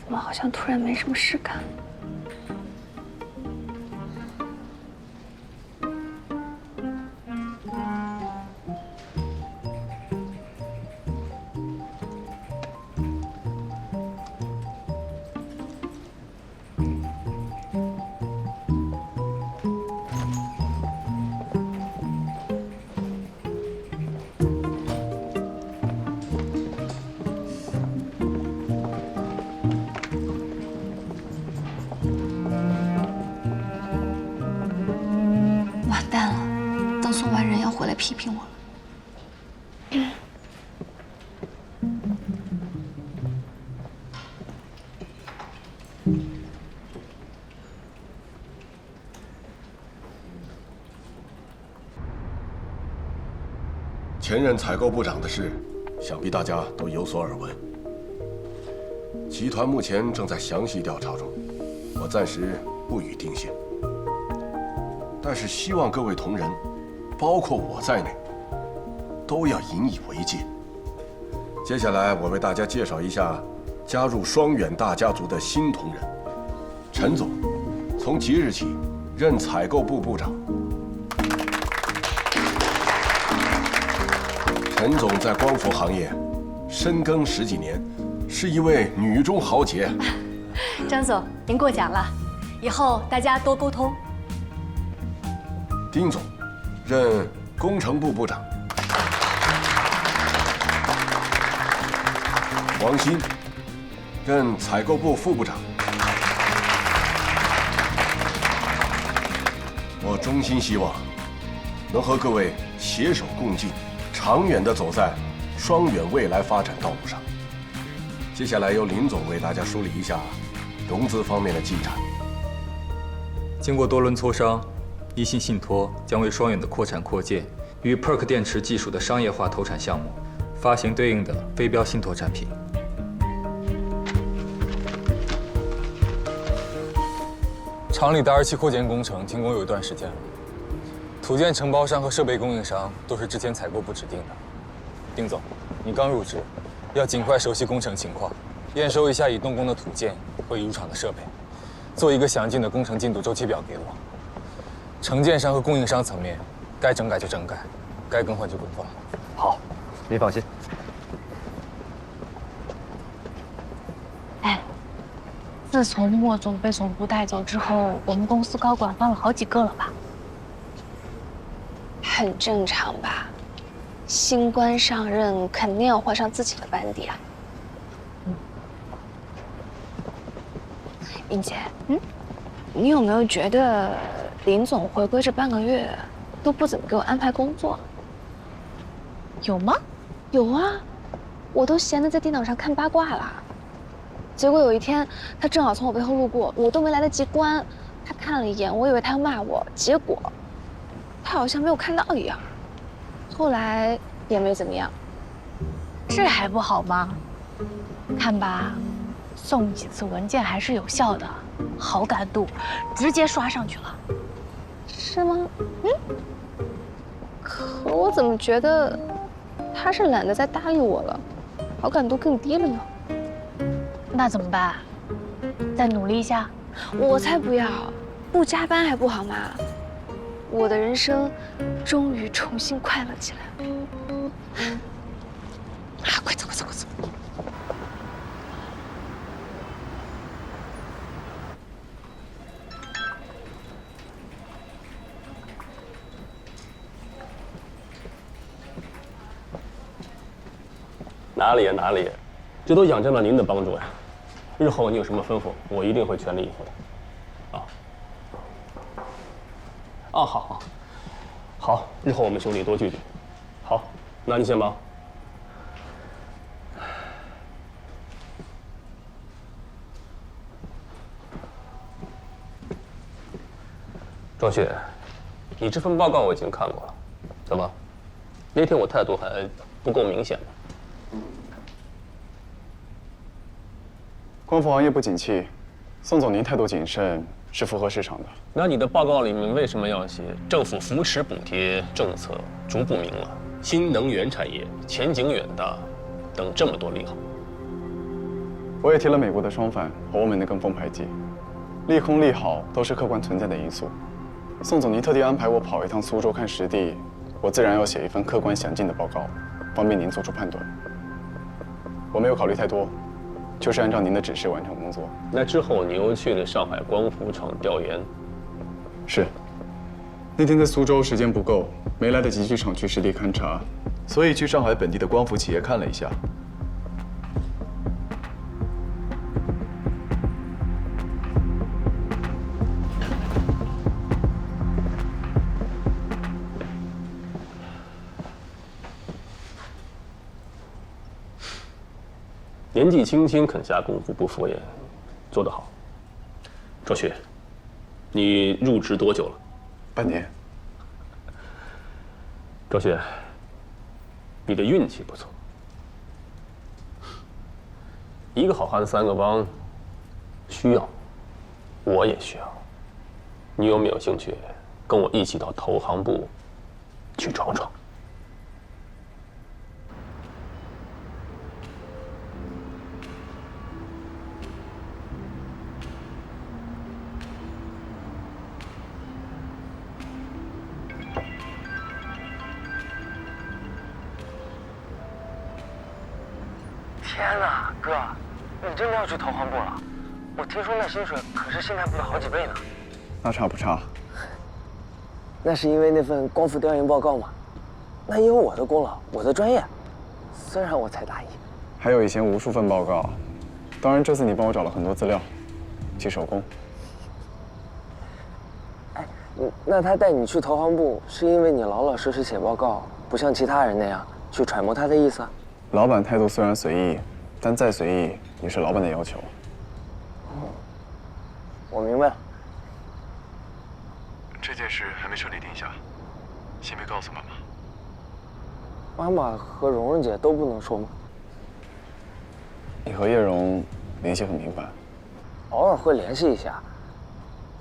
Speaker 6: 怎么好像突然没什么事干？完蛋了，等送完人要回来批评我了。
Speaker 17: 前任采购部长的事，想必大家都有所耳闻。集团目前正在详细调查中，我暂时不予定性。但是希望各位同仁，包括我在内，都要引以为戒。接下来我为大家介绍一下加入双远大家族的新同仁。陈总，从即日起任采购部部长。陈总在光伏行业深耕10几年，是一位女中豪杰。
Speaker 20: 张总，您过奖了，以后大家多沟通。
Speaker 17: 丁总，任工程部部长。王鑫，任采购部副部长。我衷心希望能和各位携手共进，长远地走在双远未来发展道路上。接下来由林总为大家梳理一下融资方面的进展。
Speaker 15: 经过多轮磋商，一信信托将为双远的扩产扩建与 PERC 电池技术的商业化投产项目发行对应的非标信托产品。
Speaker 2: 厂里的2期扩建工程停工有一段时间了，土建承包商和设备供应商都是之前采购部指定的。丁总，你刚入职，要尽快熟悉工程情况，验收一下已动工的土建和已入场的设备，做一个详尽的工程进度周期表给我。承建商和供应商层面，该整改就整改，该更换就更换。
Speaker 10: 好，你放心。
Speaker 3: 哎，自从莫总被总部带走之后，我们公司高管换了好几个了吧？
Speaker 6: 很正常吧？新官上任肯定要换上自己的班底啊。英姐，你有没有觉得林总回归这半个月都不怎么给我安排工作？
Speaker 3: 有吗？
Speaker 6: 有啊，我都闲得在电脑上看八卦了。结果有一天，他正好从我背后路过，我都没来得及关，他看了一眼，我以为他要骂我，结果他好像没有看到一样。后来也没怎么样。
Speaker 3: 这还不好吗？看吧，送几次文件还是有效的，好感度直接刷上去了。
Speaker 6: 是吗？可我怎么觉得他是懒得再搭理我了，好感度更低了呢？
Speaker 3: 那怎么办？再努力一下？
Speaker 6: 我才不要，不加班还不好吗？我的人生终于重新快乐起来了。啊，快走快走快走！
Speaker 21: 哪里呀哪里呀，这都仰仗了您的帮助呀！日后你有什么吩咐，我一定会全力以赴的。啊，好好，好，日后我们兄弟多聚聚。好，那你先忙。庄旭，你这份报告我已经看过了，怎么？那天我态度还不够明显吗？
Speaker 14: 光伏行业不景气，宋总您态度谨慎是符合市场的。
Speaker 21: 那你的报告里面为什么要写政府扶持补贴政策逐步明朗，新能源产业前景远大等这么多利好？
Speaker 14: 我也提了美国的双反和欧盟的跟风排挤，利空利好都是客观存在的因素。宋总您特地安排我跑一趟苏州看实地，我自然要写一份客观详尽的报告，方便您做出判断。我没有考虑太多。就是按照您的指示完成工作。
Speaker 21: 那之后你又去了上海光伏厂调研。
Speaker 14: 是。那天在苏州时间不够，没来得及去厂区实地勘察，所以去上海本地的光伏企业看了一下。
Speaker 21: 年纪轻轻肯下功夫不敷衍，做得好。周旭，你入职多久了？
Speaker 14: 半年。
Speaker 21: 周旭，你的运气不错。一个好汉三个帮，需要，我也需要。你有没有兴趣跟我一起到投行部去闯闯？
Speaker 10: 天哪，哥，你真的要去投行部了？我听说那薪水可是现在部的好几倍呢。
Speaker 14: 那差不差？
Speaker 10: 那是因为那份光伏调研报告吗？那也有我的功劳，我的专业。虽然我才大一，
Speaker 14: 还有以前无数份报告。当然，这次你帮我找了很多资料，去手工。
Speaker 10: 哎，那他带你去投行部，是因为你老老实实写报告，不像其他人那样去揣摩他的意思？
Speaker 14: 老板态度虽然随意，但再随意也是老板的要求。
Speaker 10: 我明白了。
Speaker 17: 这件事还没彻底定下，先别告诉妈妈。
Speaker 10: 妈妈和蓉蓉姐都不能说吗？
Speaker 14: 你和叶蓉联系很频繁，
Speaker 10: 偶尔会联系一下。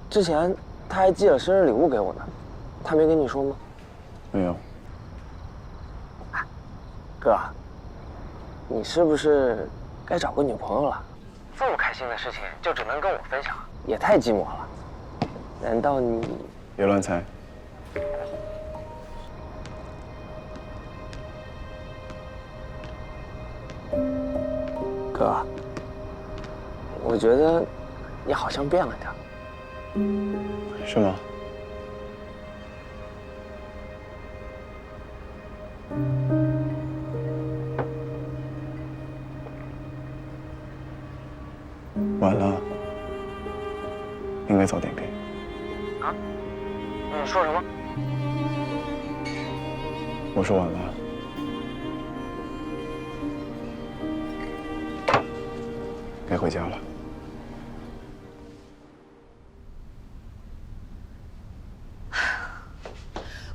Speaker 10: 之前她还寄了生日礼物给我呢，她没跟你说吗？
Speaker 14: 没有。
Speaker 10: 哥，你是不是该找个女朋友了？这么开心的事情就只能跟我分享，也太寂寞了。难道你……
Speaker 14: 别乱猜。
Speaker 10: 哥，我觉得你好像变了点。
Speaker 14: 是吗？晚了，应该早点给。
Speaker 10: 啊？你说什么？
Speaker 14: 我说晚了。该回家了。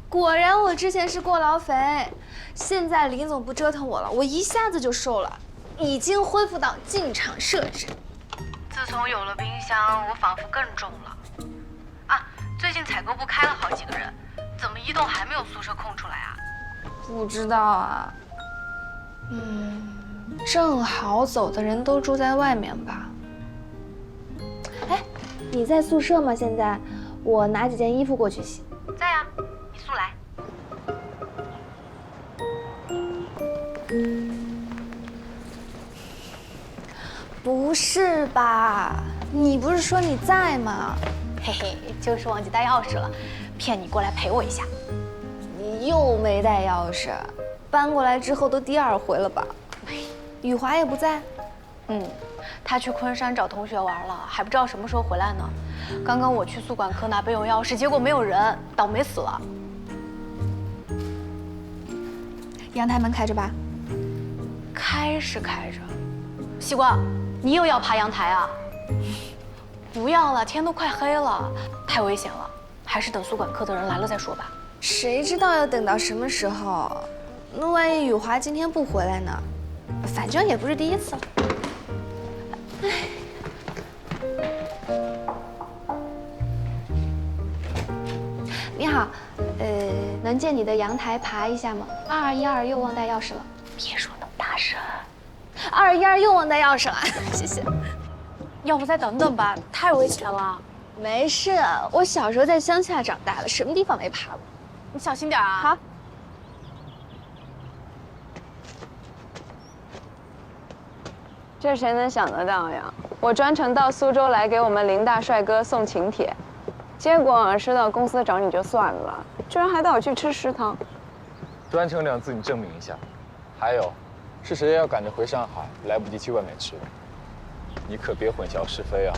Speaker 1: 果然我之前是过劳肥，现在林总不折腾我了，我一下子就瘦了，已经恢复到进厂设置。
Speaker 3: 自从有了冰箱，我仿佛更重了。啊，最近采购部开了好几个人，怎么一栋还没有宿舍空出来啊？
Speaker 1: 不知道啊。正好走的人都住在外面吧。哎，你在宿舍吗？现在我拿几件衣服过去洗。
Speaker 3: 在呀，你速来。
Speaker 1: 不是吧？你不是说你在吗？
Speaker 3: 嘿嘿，就是忘记带钥匙了，骗你过来陪我一下。
Speaker 1: 你又没带钥匙，搬过来之后都第2回了吧？雨华也不在。
Speaker 3: 他去昆山找同学玩了，还不知道什么时候回来呢。刚刚我去宿管科拿备用钥匙，结果没有人，倒霉死了。
Speaker 1: 阳台门开着吧？
Speaker 3: 开是开着。西瓜，你又要爬阳台啊？不要了，天都快黑了，太危险了，还是等宿管科的人来了再说吧。
Speaker 1: 谁知道要等到什么时候？那万一雨华今天不回来呢？反正也不是第一次了。你好，能借你的阳台爬一下吗？2212又忘带钥匙了。
Speaker 3: 别说那么大声。
Speaker 1: 2212又忘带钥匙了，谢谢。
Speaker 3: 要不再等等吧，太危险了。
Speaker 1: 没事，我小时候在乡下长大的，什么地方没爬过。
Speaker 3: 你小心点啊。
Speaker 1: 好。
Speaker 8: 这谁能想得到呀？我专程到苏州来给我们林大帅哥送请帖，结果收到公司找你就算了，居然还带我去吃食堂。
Speaker 5: 专程2字你证明一下。还有，是谁要赶着回上海，来不及去外面吃的？你可别混淆是非啊！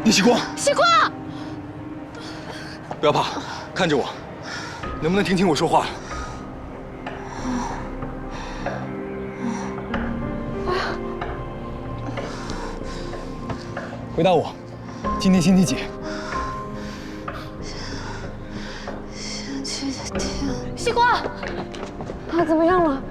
Speaker 15: 叶希光，
Speaker 1: 希光，
Speaker 15: 不要怕，看着我，能不能听听我说话？回答我，今天星期几？
Speaker 1: 星期天。
Speaker 8: 希光，他怎么样了？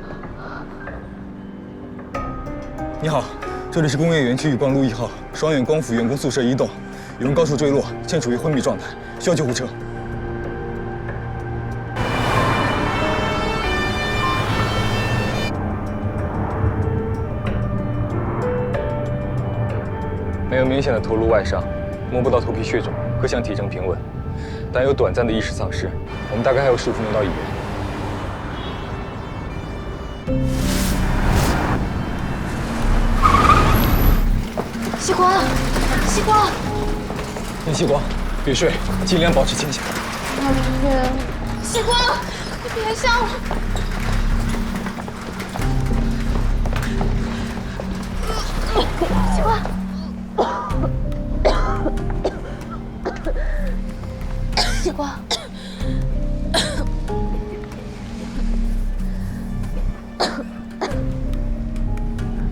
Speaker 15: 你好，这里是工业园区宇光路1号双远光伏员工宿舍1栋，有人高处坠落，现处于昏迷状态，需要救护车。没有明显的头颅外伤，摸不到头皮血肿，各项体征平稳，但有短暂的意识丧失。我们大概还有15分钟到医院。
Speaker 6: 西瓜，西瓜，
Speaker 15: 林西瓜，别睡，尽量保持清醒。
Speaker 6: 老天，西瓜，你别笑了。西瓜，西瓜，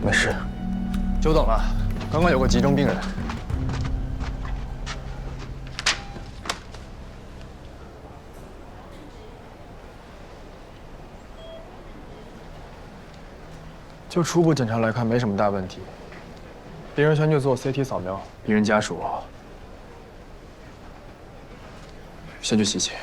Speaker 15: 没事，久等了。刚刚有个急症病人。就初步检查来看，没什么大问题。病人先去做 CT 扫描，病人家属先去洗钱。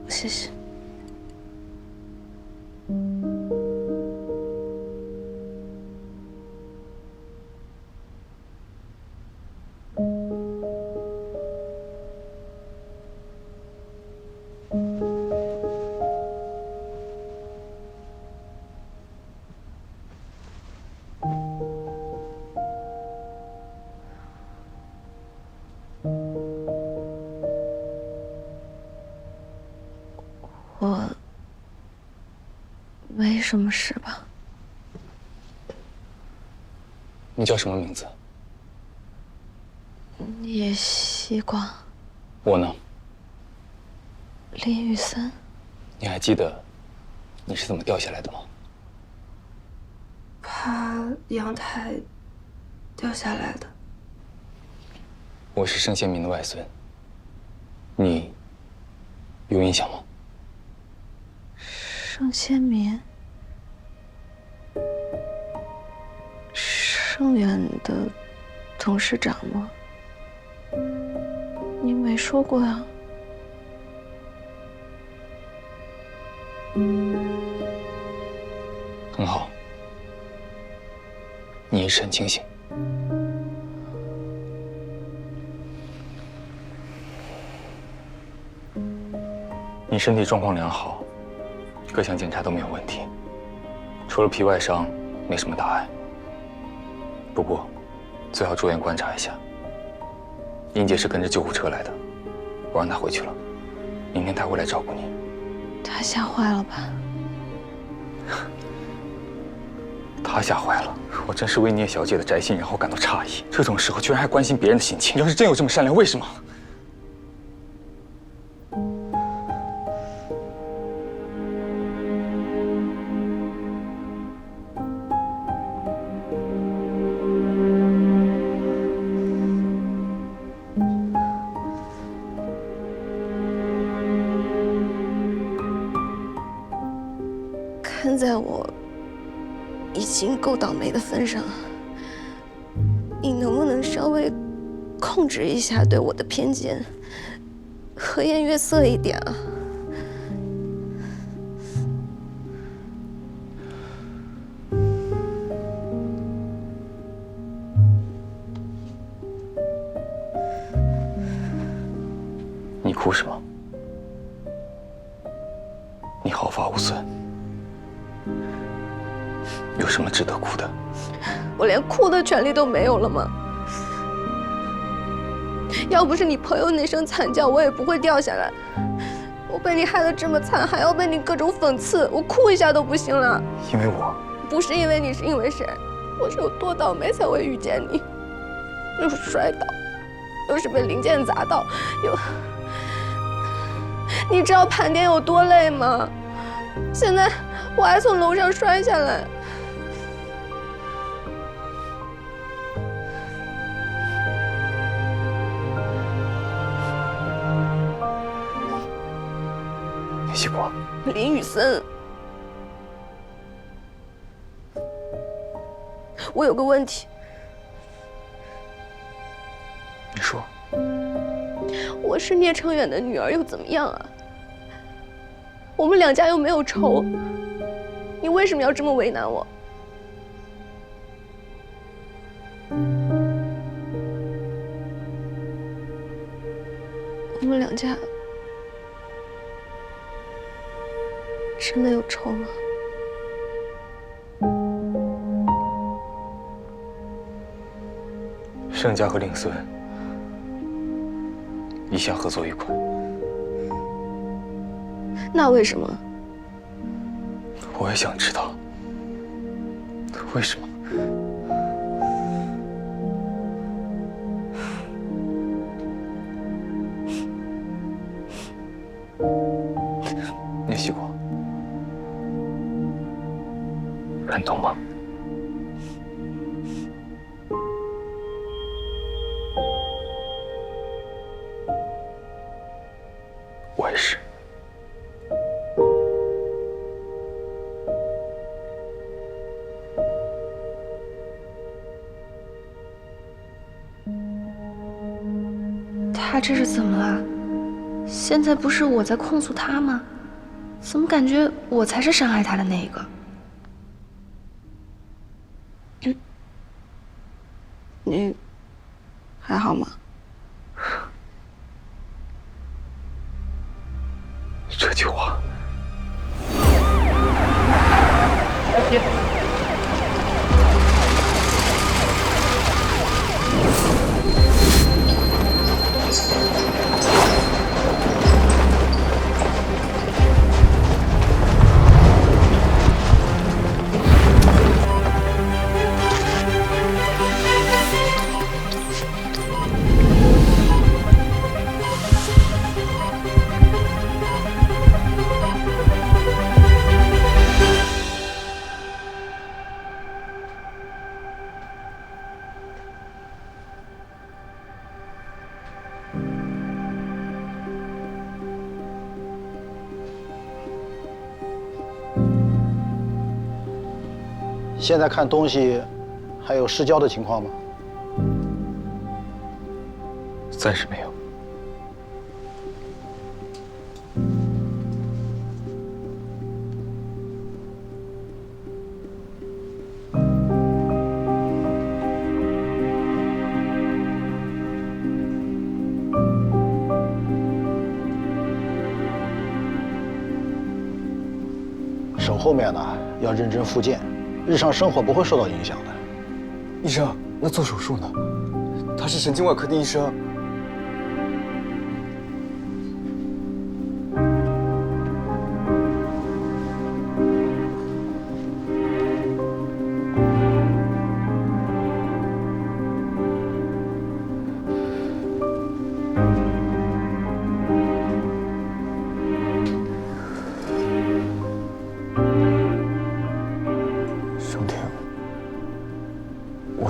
Speaker 6: 谢谢。我没什么事吧？
Speaker 2: 你叫什么名字？
Speaker 6: 野西瓜。
Speaker 2: 我呢？
Speaker 6: 林雨森。
Speaker 2: 你还记得你是怎么掉下来的吗？
Speaker 1: 爬阳台掉下来的。
Speaker 2: 我是盛先民的外孙，你有印象吗？
Speaker 6: 盛先民，盛远的董事长吗？你没说过呀。
Speaker 2: 很好，你意识很清醒。你身体状况良好，各项检查都没有问题，除了皮外伤，没什么大碍。不过，最好住院观察一下。英姐是跟着救护车来的，我让她回去了，明天她会来照顾你。
Speaker 6: 他吓坏了吧？
Speaker 2: 她吓坏了，我真是为聂小姐的宅心仁厚感到诧异。这种时候居然还关心别人的心情，要是真有这么善良，为什么？
Speaker 6: 看在我已经够倒霉的份上，你能不能稍微控制一下对我的偏见，和颜悦色一点啊？
Speaker 2: 你哭什么？你毫发无损，有什么值得哭的？
Speaker 6: 我连哭的权利都没有了吗？要不是你朋友那声惨叫，我也不会掉下来。我被你害得这么惨，还要被你各种讽刺，我哭一下都不行了。
Speaker 2: 因为我
Speaker 6: 不是因为你，是因为谁？我是有多倒霉才会遇见你？又是摔倒，又是被零件砸到，又……你知道盘点有多累吗？现在我还从楼上摔下来。
Speaker 2: 叶光，
Speaker 6: 林雨森，我有个问题。
Speaker 2: 你说。
Speaker 6: 我是聂成远的女儿又怎么样啊？我们两家又没有仇，你为什么要这么为难我？我们两家真的有仇吗？
Speaker 2: 盛家和令孙一向合作愉快。
Speaker 6: 那为什么？
Speaker 2: 我也想知道，为什么？聂希光，感动吗？我也是。
Speaker 6: 他这是怎么了？现在不是我在控诉他吗？怎么感觉我才是伤害他的那一个？你还好吗？
Speaker 2: 这句话。
Speaker 16: 现在看东西还有失焦的情况吗？
Speaker 2: 暂时没有。
Speaker 16: 手后面呢要认真复健。日常生活不会受到影响的。
Speaker 12: 医生，那做手术呢？他是神经外科的医生。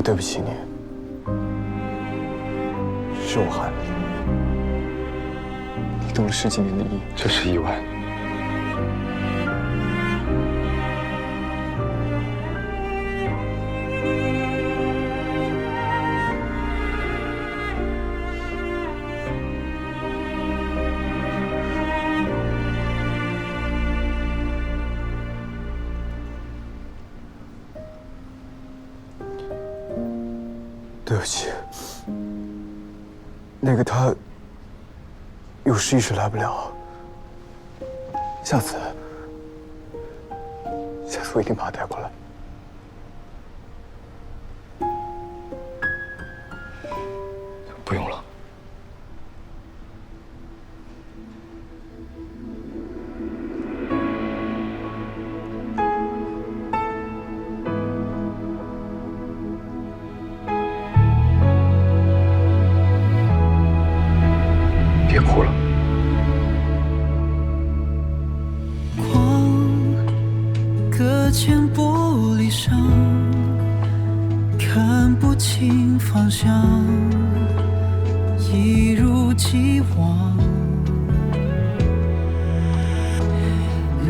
Speaker 12: 对不起你，是我害了你。你动了10几年的意，
Speaker 2: 这是意外。
Speaker 12: 对不起。那个他有事一时来不了，下次我一定把他带过来。不用了。别哭了。
Speaker 13: 搁浅玻璃上，看不清方向，一如既往。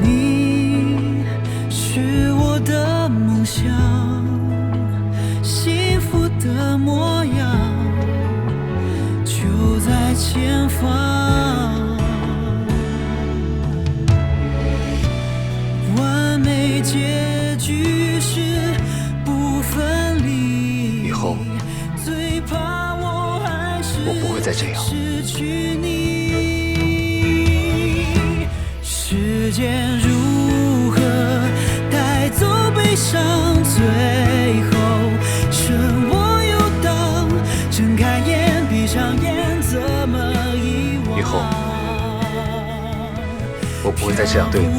Speaker 13: 你是我的梦想，幸福的模样就在前方。完美结局是不分离。
Speaker 12: 以后
Speaker 13: 最怕我还是
Speaker 12: 我不会再这样。
Speaker 13: 失去你，时间如何带走悲伤？最后剩我游荡，睁开眼闭上眼，怎么遗忘？
Speaker 12: 以后我不会再这样对你。